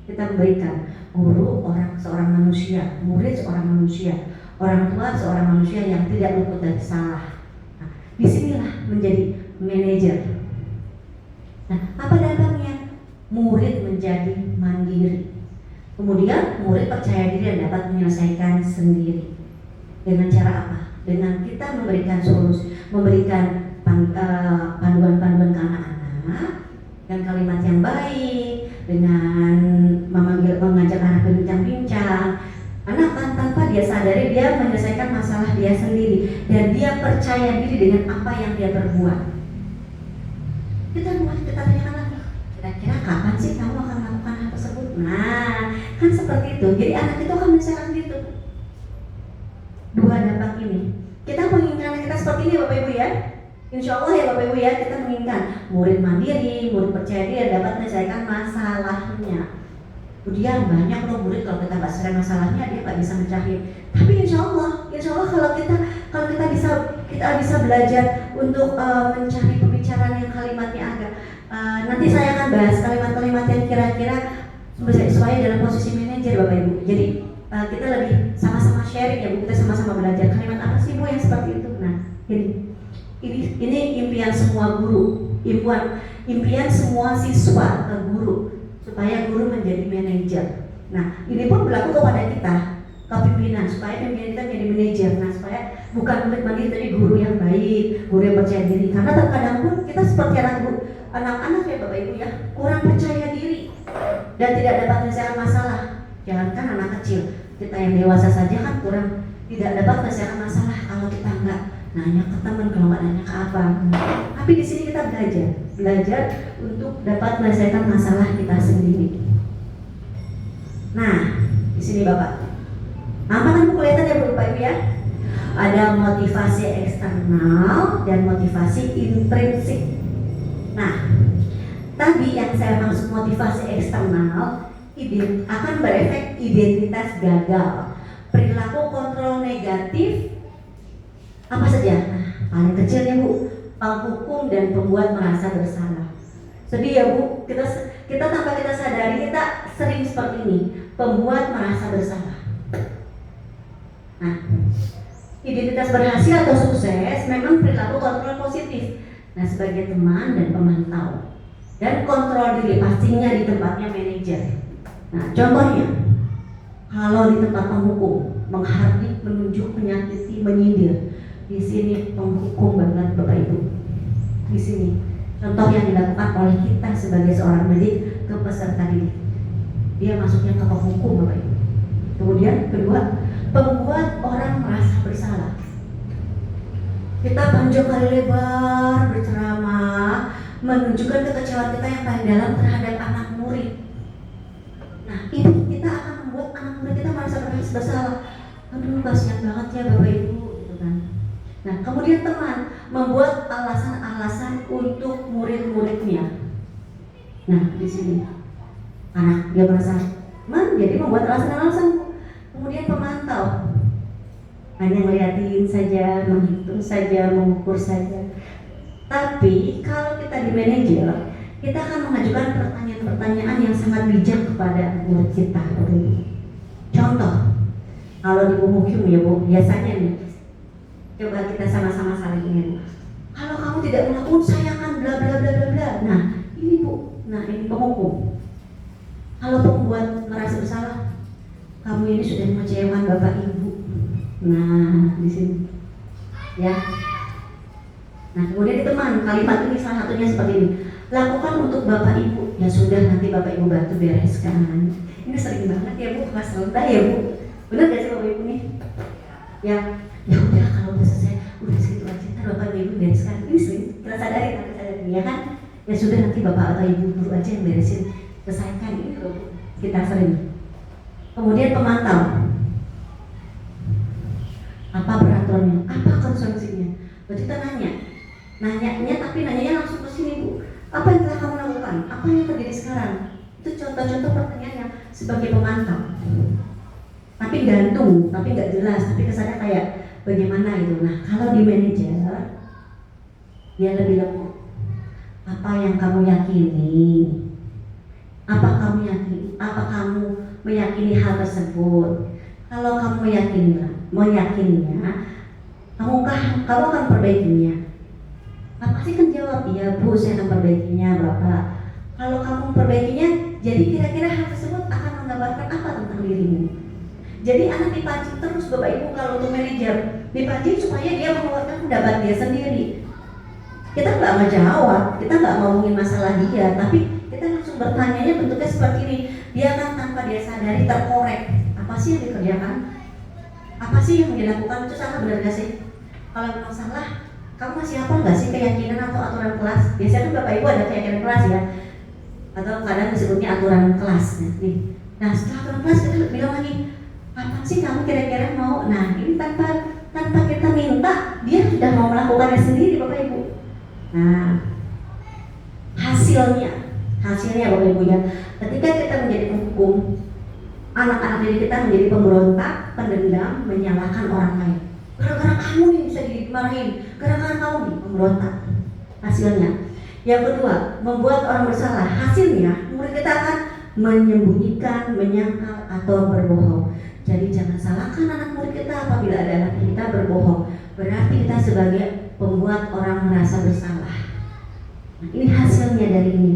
Kita memberikan guru seorang manusia, murid seorang manusia, orang tua seorang manusia yang tidak luput dari salah. Nah, disinilah menjadi manajer. Nah, apa dampaknya? Murid menjadi mandiri. Kemudian murid percaya diri dan dapat menyelesaikan sendiri. Dengan cara apa? Dengan kita memberikan solusi, memberikan panduan-panduan ke anak-anak dan kalimat yang baik, dengan mengajak anak berbincang-bincang. Anak tanpa dia sadari dia menyelesaikan masalah dia sendiri dan dia percaya diri dengan apa yang dia perbuat. Kita tanyakan lagi, kira-kira kapan sih kamu akan melakukan hal tersebut? Nah, kan seperti itu. Jadi anak itu akan menyelesaikan itu. Dua dampak ini. Kita menginginkan anak kita seperti ini Bapak Ibu ya. Insya Allah ya Bapak Ibu ya, kita menginginkan murid mandiri, murid percaya diri dan dapat menyelesaikan masalahnya. Kemudian banyak loh murid kalau kita nggak selesai masalahnya dia nggak bisa mecahin. Tapi insya Allah kalau kita bisa belajar untuk mencari pembicaraan yang kalimatnya agak nanti saya akan bahas kalimat-kalimat yang kira-kira sesuai dalam posisi manajer Bapak Ibu. Jadi kita lebih sama-sama sharing ya Bu, kita sama-sama belajar kalimat apa sih Bu yang seperti itu. Nah ini impian semua guru, impian semua siswa ke guru supaya guru menjadi manajer. Nah ini pun berlaku kepada kita kepimpinan, supaya pimpinan kita menjadi manajer. Nah supaya bukan murid mandiri tapi guru yang baik, guru yang percaya diri. Karena terkadang pun kita seperti anak-anak ya Bapak Ibu ya, kurang percaya diri dan tidak dapat menyelesaikan masalah. Jangankan anak kecil, kita yang dewasa saja kan kurang tidak dapat menyelesaikan masalah kalau kita enggak nanya ke teman, kalau nggak nanya ke abang. Tapi di sini kita belajar untuk dapat menyelesaikan masalah kita sendiri. Nah, di sini Bapak. Nampak kan Bu kelihatan ya Bapak Ibu ya? Ada motivasi eksternal dan motivasi intrinsik. Nah, tadi yang saya maksud motivasi eksternal akan berefek identitas gagal, perilaku kontrol negatif, apa saja? Nah, paling kecilnya Bu, penghukum dan pembuat merasa bersalah. Sedih ya Bu, kita tanpa kita sadari kita sering seperti ini, pembuat merasa bersalah. Nah, identitas berhasil atau sukses memang perilaku kontrol positif. Nah, sebagai teman dan pemantau dan kontrol diri pastinya di tempatnya manajer. Nah, contohnya kalau di tempat penghukum menghardik, menunjuk, menyakiti, menyindir, di sini penghukum banget Bapak Ibu. Di sini contoh yang dilakukan oleh kita sebagai seorang pendidik ke peserta didik. Dia masuknya ke penghukum Bapak Ibu. Kemudian kedua, pembuat orang merasa bersalah. Kita panjang kali lebar berceramah, menunjukkan kekecewaan kita yang paling dalam terhadap anak murid. Nah, ini kita akan membuat anak murid kita merasa bersalah. Aduh, kasihan banget ya Bapak Ibu, gitu kan. Nah, kemudian teman membuat alasan-alasan untuk murid-muridnya. Nah, di sini anak dia merasa jadi membuat alasan-alasan. Kemudian pemantau hanya ngeliatin saja, menghitung saja, mengukur saja. Tapi kalau kita di manajer, kita akan mengajukan pertanyaan-pertanyaan yang sangat bijak kepada murid kita. Contoh, kalau di penghukum ya Bu, biasanya nih, coba kita sama-sama saling ingat. Kalau kamu tidak melakukan, saya akan bla bla bla bla bla. Nah, ini Bu, nah ini penghukum. Kalau pembuat merasa bersalah, kamu ini sudah mengecewakan Bapak Ibu. Nah, di sini, ya. Nah, kemudian di teman, kalimat ini salah satunya seperti ini. Lakukan untuk Bapak Ibu. Ya sudah, nanti Bapak Ibu bantu bereskan. Ini sering banget ya Bu, kelas rendah ya Bu. Benar gak sih Bapak Ibu nih? Ya udah kalau udah selesai, udah segitu aja. Ntar Bapak Ibu bereskan. Ini sering kita sadari, ya kan? Ya sudah, nanti Bapak atau Ibu guru aja yang beresin. Selesaikan ini loh, kita sering. Kemudian pemantau. Apa peraturannya? Apa konsumsinya? Berarti kita nanyanya tapi nanyanya langsung ke sini Bu. Apa yang telah kamu lakukan? Apa yang terjadi sekarang? Itu contoh-contoh pertanyaan yang sebagai pemantau. Tapi gantung, tapi nggak jelas, tapi kesannya kayak bagaimana itu. Nah, kalau di manajer, dia lebih lembut. Apa yang kamu yakini? Apa kamu meyakini hal tersebut? Kalau kamu meyakininya, kamu akan perbaikinya. Apa sih kan jawab, iya Bu, saya akan perbaikinya Bapak. Kalau kamu perbaikinya, jadi kira-kira hal tersebut akan menggambarkan apa tentang dirimu. Jadi anak dipancing terus Bapak Ibu kalau untuk manajer, dipancing supaya dia mengeluarkan pendapat dia sendiri. Kita nggak mau jawab, kita nggak ngomongin masalah dia, tapi kita langsung bertanya bentuknya seperti ini. Dia akan tanpa dia sadari terkorek. Apa sih yang dikerjakan? Apa sih yang dilakukan? Itu salah benar gak sih? Kalau memang salah, kamu masih hafal nggak sih keyakinan atau aturan kelas? Biasanya kan Bapak Ibu ada keyakinan kelas ya, atau kadang disebutnya aturan kelas. Nah setelah aturan kelas kita bilang lagi, apa sih kamu kira-kira mau? Nah ini tanpa kita minta, dia sudah mau melakukannya sendiri Bapak Ibu. Nah hasilnya Bapak Ibu ya, ketika kita menjadi penghukum, anak-anak didik kita menjadi pemberontak, pendendam, menyalahkan orang lain. Gara-gara kamu nih bisa dimarahin, gara-gara kamu nih pemberontak. Hasilnya, yang kedua, membuat orang bersalah. Hasilnya, murid kita akan menyembunyikan, menyangkal atau berbohong. Jadi jangan salahkan anak murid kita apabila ada anak kita berbohong. Berarti kita sebagai pembuat orang merasa bersalah. Nah, ini hasilnya dari ini.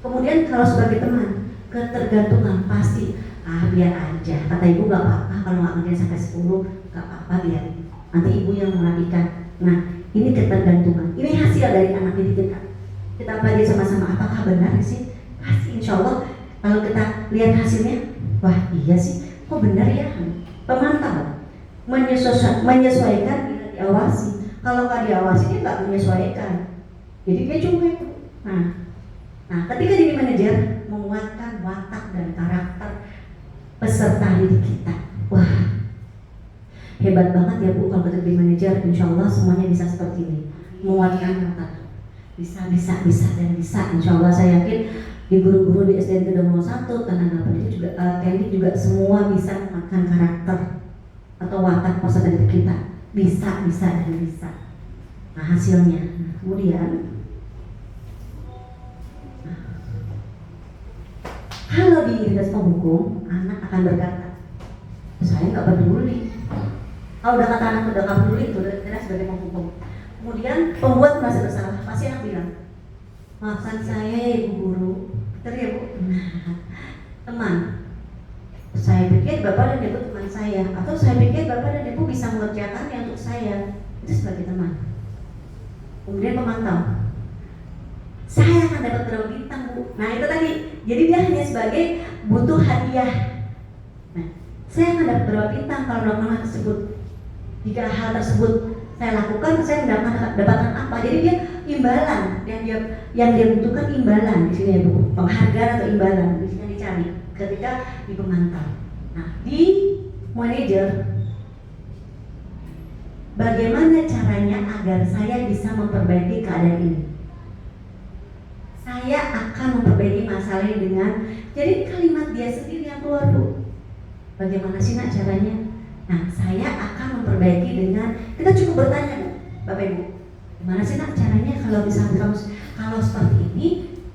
Kemudian kalau sebagai teman, ketergantungan pasti. Biar aja, kata ibu gak apa-apa kalau gak ngerjain sampai 10, gak apa-apa biar nanti ibu yang merapikan. Nah ini ketergantungan, ini hasil dari anak didik kita. Kita pelajari sama-sama, apakah benar sih? Pasti insya Allah kalau kita lihat hasilnya, wah iya sih, kok benar ya. Pemantau, menyesuaikan, tidak diawasi. Kalau gak diawasi dia gak menyesuaikan, jadi dia cuek. Nah ketika jadi manajer, menguatkan watak dan karakter peserta didik kita. Wah, Hebat banget ya Bu kalau jadi manajer, insya Allah semuanya bisa seperti ini. Menguatkan karakter. Bisa, dan bisa. Insya Allah saya yakin di guru-guru di SDN Kedung 01, tenaga pendidik juga, teknik juga semua bisa menguatkan karakter atau watak personality kita. Bisa, dan bisa. Nah hasilnya, kemudian kalau di Universitas Hukum, anak akan berkata, saya nggak peduli. Kalau udah kata anak udah nggak peduli, itu udah jelas sebagai penghukum. Kemudian pembuat merasa bersalah, pasti anak bilang, maafkan saya ya Ibu Guru. Betul ya Bu? Teman, saya pikir Bapak dan Ibu teman saya, atau saya pikir Bapak dan Ibu bisa mengerjakannya untuk saya. Itu sebagai teman. Kemudian pemantau, saya akan dapat berapa bintang Bu. Nah itu tadi, jadi dia hanya sebagai butuh hadiah. Nah, saya akan dapat berapa bintang kalau melakukan hal tersebut. Jika hal tersebut saya lakukan, saya mendapatkan apa? Jadi dia imbalan, yang dia butuhkan imbalan di sini ya Bu, penghargaan atau imbalan di sini dicari ketika di pemantau. Nah di manajer, bagaimana caranya agar saya bisa memperbaiki keadaan ini? Saya akan memperbaiki masalah ini dengan, jadi kalimat dia sendiri yang keluar Bu. Bagaimana sih nak caranya? Nah saya akan memperbaiki dengan, kita cukup bertanya Bu, Bapak Ibu, gimana sih nak caranya kalau misalnya kamu kalau seperti ini,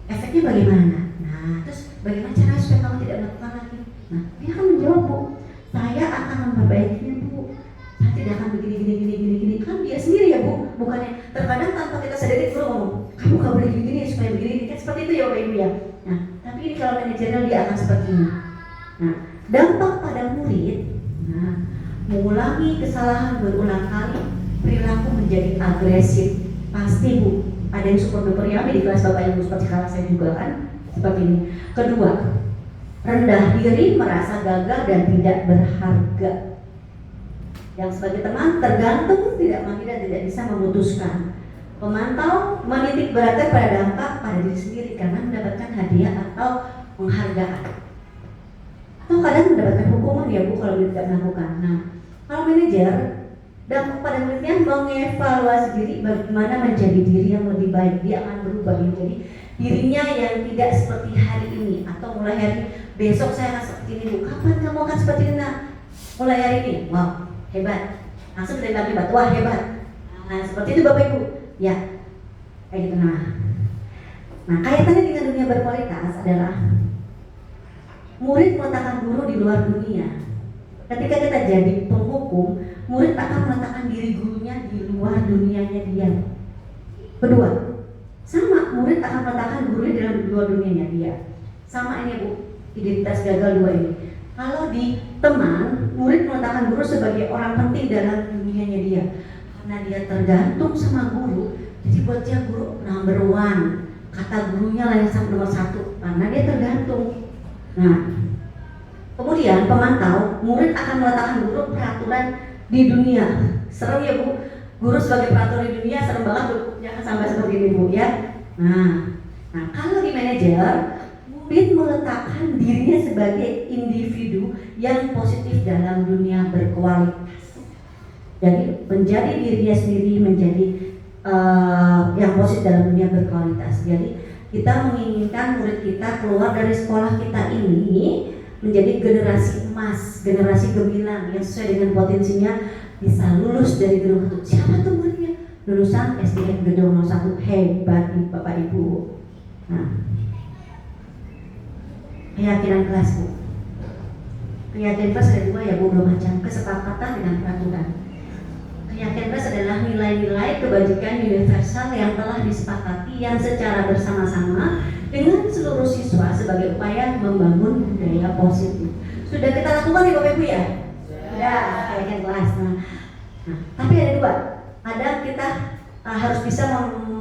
efeknya bagaimana? Nah terus bagaimana caranya supaya kamu tidak melakukan lagi? Nah dia akan menjawab Bu, saya akan memperbaikinya Bu. Saya tidak akan begini. Kan dia sendiri ya Bu, bukannya terkadang tanpa kita sadari dulu ngomong, kamu gak boleh begini supaya begini, kan seperti itu ya Bapak Ibu ya. Nah tapi ini kalau manajernya dia akan seperti ini. Nah dampak pada murid, nah mengulangi kesalahan berulang kali, perilaku menjadi agresif. Pasti Bu, ada yang super duper yummy di kelas Bapak Ibu seperti kelas saya juga kan, seperti ini. Kedua, rendah diri, merasa gagal dan tidak berharga. Yang sebagai teman tergantung, tidak mampu dan tidak bisa memutuskan. Pemantau menitik beratkan pada dampak pada diri sendiri karena mendapatkan hadiah atau penghargaan. Atau kadang mendapatkan hukuman ya Bu kalau dia tidak melakukan. Nah, kalau manajer dampak pada muridnya mengevaluasi diri bagaimana menjadi diri yang lebih baik. Dia akan berubah menjadi dirinya yang tidak seperti hari ini, atau mulai hari besok saya akan seperti ini Bu. Kapan kamu akan seperti ini nak? Mulai hari ini, wow hebat. Langsung kita bilang hebat, wah hebat. Nah seperti itu Bapak Ibu. Ya, kayak gitu. Nah kaitannya dengan dunia berkualitas adalah murid meletakkan guru di luar dunia. Ketika kita jadi penghukum, murid akan meletakkan diri gurunya di luar dunianya dia. Kedua, sama murid akan meletakkan gurunya dalam luar dunianya dia. Sama ini Bu, identitas gagal dua ini. Kalau di teman, murid meletakkan guru sebagai orang penting dalam dunianya dia. Karena dia tergantung sama guru, jadi buat dia guru number one. Kata gurunya lah yang nomor satu, karena dia tergantung. Nah, kemudian pemantau, murid akan meletakkan guru peraturan di dunia. Serem ya Bu, guru sebagai peraturan di dunia serem banget Bu, jangan sampai seperti ini Bu ya. Nah kalau di manajer, murid meletakkan dirinya sebagai individu yang positif dalam dunia berkualitas. Jadi menjadi dirinya sendiri, menjadi yang positif dalam dunia berkualitas. Jadi kita menginginkan murid kita keluar dari sekolah kita ini menjadi generasi emas, generasi gemilang yang sesuai dengan potensinya, bisa lulus dari gedung 1. Siapa tuh muridnya? Lulusan SDN Gedung 01. Hebat nih Bapak Ibu. Nah, keyakinan kelas Bu. Keyakinan kelas ada dua ya Bu, dua macam. Kesepakatan dengan peraturan. Keyakinan kelas adalah nilai-nilai kebajikan universal yang telah disepakati yang secara bersama-sama dengan seluruh siswa sebagai upaya membangun budaya positif. Sudah kita lakukan nih Bapak Ibu ya? Sudah, keyakinan kelas. Nah, tapi ada dua. Ada kita harus bisa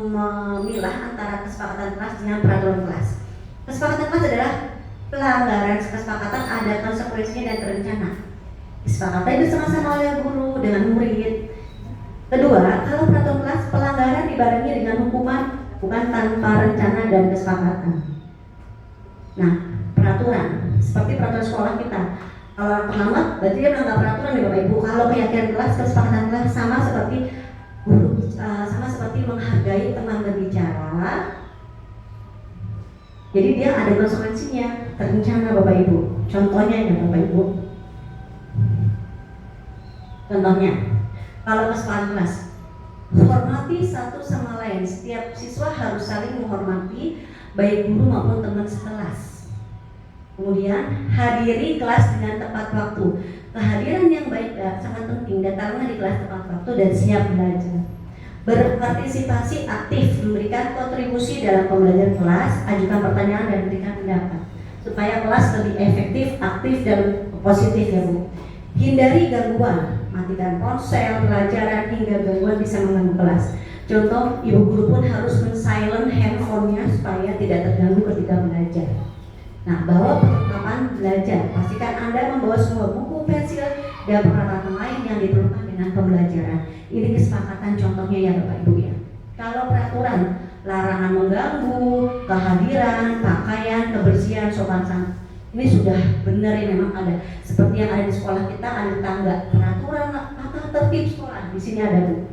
memilah antara kesepakatan kelas dengan peraturan kelas. Kesepakatan kelas adalah pelanggaran kesepakatan ada konsekuensinya dan terencana. Kesepakatan bersama-sama oleh guru dengan murid. Kedua, kalau peraturan kelas, pelanggaran dibarengi dengan hukuman, bukan tanpa rencana dan kesepakatan. Nah, peraturan seperti peraturan sekolah kita, Kalau orang terlambat, berarti dia melanggar peraturan ya Bapak Ibu. Kalau keyakinan kelas, kesepakatan kelas sama seperti guru, sama seperti menghargai teman berbicara. Jadi dia ada konsekuensinya, terencana Bapak Ibu. Contohnya ya Bapak Ibu. Contohnya, kalau kesepakatan kelas, hormati satu sama lain. Setiap siswa harus saling menghormati, baik guru maupun teman sekelas. Kemudian, hadiri kelas dengan tepat waktu. Kehadiran yang baik sangat penting. Datanglah di kelas tepat waktu dan siap belajar. Berpartisipasi aktif, memberikan kontribusi dalam pembelajaran kelas, ajukan pertanyaan dan berikan pendapat supaya kelas lebih efektif, aktif dan positif ya Bu. Hindari gangguan, matikan ponsel, pelajaran hingga gangguan bisa mengganggu kelas. Contoh, ibu guru pun harus men-silent handphonenya supaya tidak terganggu ketika belajar. Nah, bawa perlengkapan belajar. Pastikan Anda membawa semua buku, pensil, dan peralatan lain yang diperlukan dengan pembelajaran. Ini kesepakatan contohnya ya Bapak Ibu ya. Kalau peraturan, larangan mengganggu, kehadiran, pakaian, kebersihan, sopan santun. Ini sudah benar ya, memang ada. Seperti yang ada di sekolah kita, ada tangga peraturan tata tertib sekolah. Di sini ada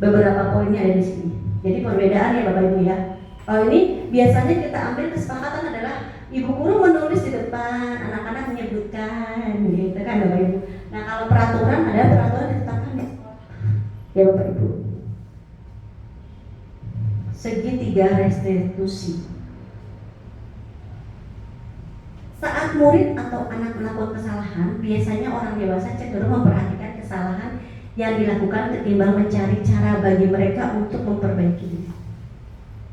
beberapa poinnya ada di sini. Jadi perbedaan ya Bapak Ibu ya. Kalau ini biasanya kita ambil kesepakatan adalah ibu guru menulis di depan, anak-anak menyebutkan, gitu kan Bapak Ibu. Nah kalau peraturan ada peraturan ditetapkan di sekolah, ya Bapak Ibu. Segitiga restitusi. Saat murid atau anak melakukan kesalahan, biasanya orang dewasa cenderung memperhatikan kesalahan yang dilakukan ketimbang mencari cara bagi mereka untuk memperbaiki diri.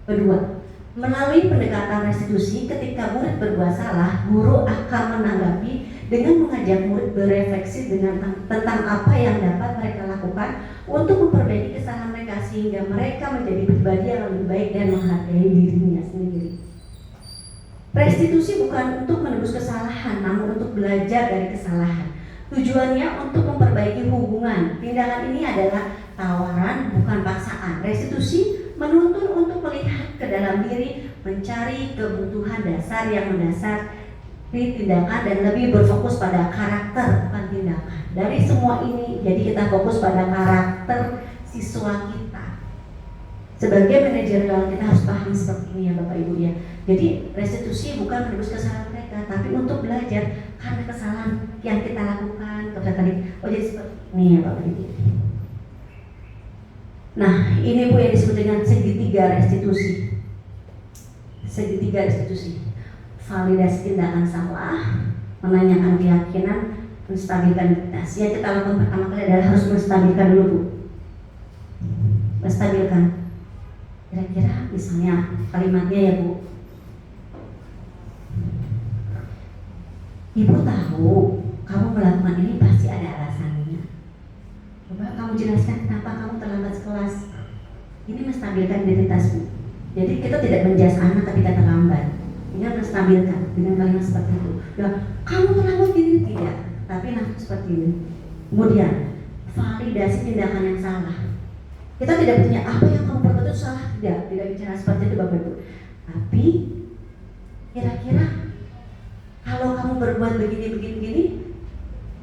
Kedua, melalui pendekatan restitusi, ketika murid berbuat salah, guru akan menanggapi dengan mengajak murid berefleksi tentang apa yang dapat mereka lakukan untuk memperbaiki kesalahan mereka sehingga mereka menjadi pribadi yang lebih baik dan menghargai dirinya sendiri. Restitusi bukan untuk menebus kesalahan, namun untuk belajar dari kesalahan. Tujuannya untuk memperbaiki hubungan. Tindakan ini adalah tawaran, bukan paksaan. Restitusi menuntun untuk melihat ke dalam diri, mencari kebutuhan dasar yang mendasari tindakan dan lebih berfokus pada karakter, bukan tindakan. Dari semua ini, jadi kita fokus pada karakter siswa kita. Sebagai manajer kita harus paham seperti ini ya Bapak Ibu ya. Jadi restitusi bukan menebus kesalahan mereka, tapi untuk belajar karena kesalahan yang kita lakukan. Jadi seperti ini ya Bapak Ibu. Nah, ini Bu yang disebut dengan segitiga restitusi. Segitiga restitusi. Validasi tindakan salah, menanyakan keyakinan, menstabilkan identitas. Yang kita lakukan pertama kali adalah harus menstabilkan dulu Bu. Menstabilkan. Kira-kira misalnya kalimatnya ya Bu. Ibu tahu kamu melakukan ini pasti ada alasannya. Coba kamu jelaskan kenapa kamu terlambat sekelas. Ini menstabilkan identitasmu. Jadi kita tidak menjudge anak ketika terlambat. Ini menstabilkan dengan kalimat seperti itu. Ya, kamu terlambat ini tidak, tapi langsung seperti ini. Kemudian validasi tindakan yang salah. Kita tidak bertanya apa yang kamu perbuat itu salah, tidak bicara seperti itu Bapak Ibu. Tapi kira-kira kalau kamu berbuat begini,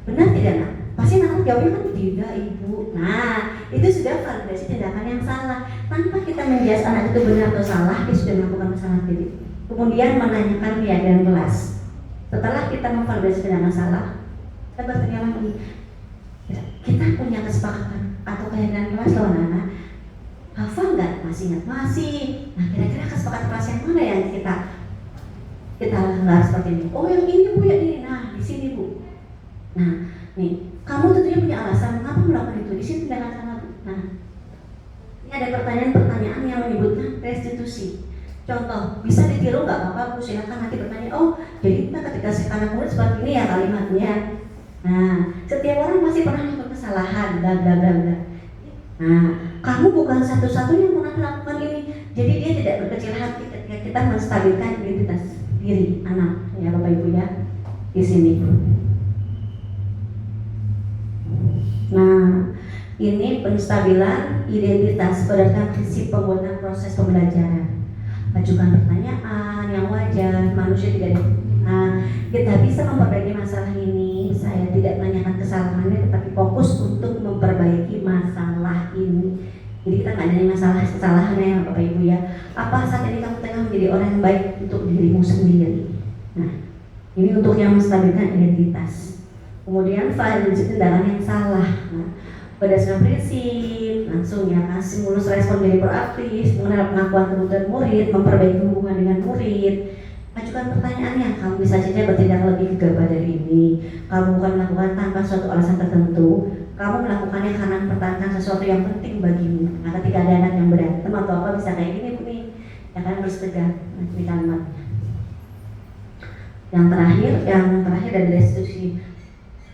benar tidak nak? Pasti anak jawabnya kan tidak Ibu. Nah, itu sudah validasi tindakan yang salah. Tanpa kita menjudge anak itu benar atau salah, dia sudah melakukan kesalahan diri. Kemudian menanyakan keadaan kelas. Setelah kita memvalidasi tindakan salah, kita bertanya lagi. Kita punya kesepakatan atau keadaan kelas loh anak. Hafal nggak? Masih ingat? Masih. Nah, kira-kira kesepakatan kelas yang mana yang kita langgar seperti ini? Oh, yang ini Bu, yang ini. Nah, di sini Bu. Nah, nih, kamu tentunya punya alasan mengapa melakukan itu. Di sini tindakan salah. Nah, ini ada pertanyaan-pertanyaan yang menyebutkan restitusi. Contoh, bisa ditiru nggak Bapak? Bu, silakan nanti bertanya. Oh, jadi kita ketika sekarang murid seperti ini ya kalimatnya. Nah, setiap orang pasti pernah melakukan kesalahan, bla bla bla bla. Nah, kamu bukan satu-satunya yang pernah melakukan ini. Jadi dia tidak berkecil hati ketika kita menstabilkan identitas diri anak, ya Bapak Ibu ya, di sini. Nah, ini penstabilan identitas berdasarkan prinsip pembuatan proses pembelajaran. Ajukan pertanyaan yang wajar, manusia tidak Nah, kita bisa memperbaiki masalah ini. Saya tidak menanyakan kesalahannya, tetapi fokus untuk memperbaiki masalah ini. Jadi kita nggak nanya masalah kesalahannya ya Bapak Ibu ya. Apa saat ini kamu tengah menjadi orang yang baik untuk dirimu sendiri? Nah, ini untuk yang menstabilkan identitas. Kemudian validasi tindakan yang salah. Nah, berdasarkan prinsip, langsung ya kasih mulus respon jadi proaktif, mengenal pengakuan kebutuhan murid, memperbaiki hubungan dengan murid. Ajukan pertanyaannya, kamu bisa saja bertindak lebih gegabah dari ini. Kamu bukan melakukan tanpa suatu alasan tertentu. Kamu melakukannya karena mempertahankan sesuatu yang penting bagimu. Nah, ketika ada anak yang berantem atau apa bisa kayak gini Bu nih, ya kan harus tegak di kalimatnya. Yang terakhir dari restitusi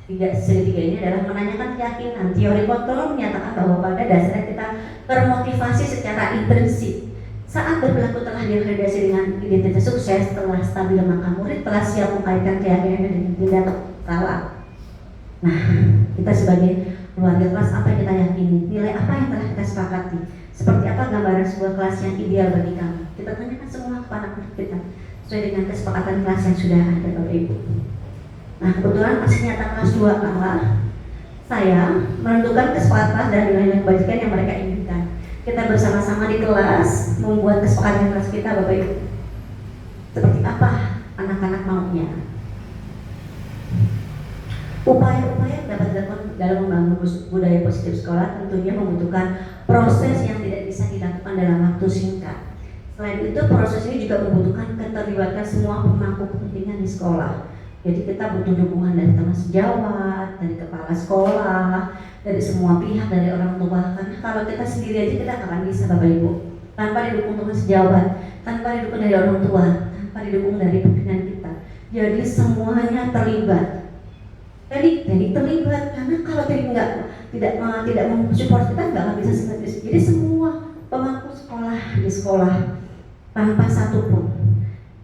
segitiga ini adalah menanyakan keyakinan. Teori kontrol menyatakan bahwa pada dasarnya kita termotivasi secara intrinsik. Saat berperilaku telah divalidasi dengan identitas sukses, telah stabil maka murid telah siap mengaitkan keyakinan dengan tindak salah. Nah, kita sebagai keluarga kelas apa yang kita yakini, nilai apa yang telah kita sepakati, seperti apa gambaran sebuah kelas yang ideal bagi kami. Kita tanyakan semua kepada murid kita sesuai dengan kesepakatan kelas yang sudah ada Bapak Ibu. Nah, kebetulan masih nyata kelas 2 kalah, saya menentukan kesepakatan kelas dan nilai kebajikan yang mereka inginkan. Kita bersama-sama di kelas membuat kesepakatan kelas kita Bapak Ibu. Seperti apa anak-anak maunya. Upaya-upaya yang dapat dilakukan dalam membangun budaya positif sekolah tentunya membutuhkan proses yang tidak bisa dilakukan dalam waktu singkat. Selain itu, proses ini juga membutuhkan keterlibatan semua pemangku kepentingan di sekolah. Jadi kita butuh dukungan dari teman sejawat, dari kepala sekolah, dari semua pihak, dari orang tua. Karena kalau kita sendiri aja kita akan bisa Bapak Ibu. Tanpa didukung teman sejawat, tanpa didukung dari orang tua, tanpa didukung dari pimpinan kita. Jadi semuanya terlibat. Jadi terlibat karena kalau tidak mensupport kita nggak bisa seperti. Jadi semua pemangku sekolah di sekolah tanpa satu pun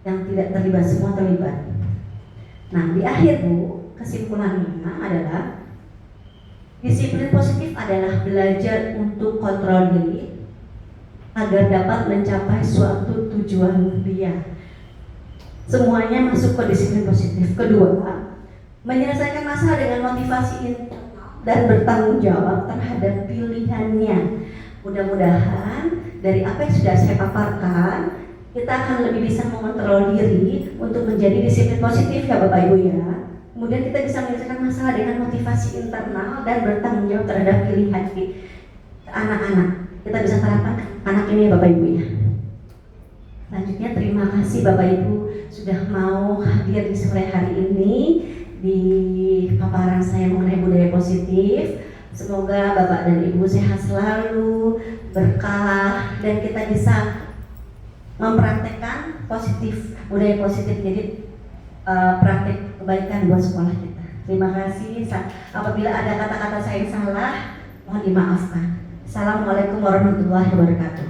yang tidak terlibat, semua terlibat. Nah, di akhir Bu, kesimpulannya adalah disiplin positif adalah belajar untuk kontrol diri agar dapat mencapai suatu tujuan mulia. Semuanya masuk ke disiplin positif. Kedua, menyelesaikan masalah dengan motivasi internal dan bertanggung jawab terhadap pilihannya. Mudah-mudahan dari apa yang sudah saya paparkan, kita akan lebih bisa mengontrol diri untuk menjadi disiplin positif ya Bapak Ibu ya. Kemudian kita bisa menyelesaikan masalah dengan motivasi internal dan bertanggung jawab terhadap pilihan anak-anak. Kita bisa terapkan anak ini ya Bapak Ibu ya. Selanjutnya terima kasih Bapak Ibu sudah mau hadir di sore hari ini di paparan saya mengenai budaya positif. Semoga Bapak dan Ibu sehat selalu, berkah, dan kita bisa mempraktekkan budaya positif jadi praktek kebaikan buat sekolah kita. Terima kasih. Apabila ada kata-kata saya yang salah, mohon dimaafkan. Assalamualaikum warahmatullahi wabarakatuh.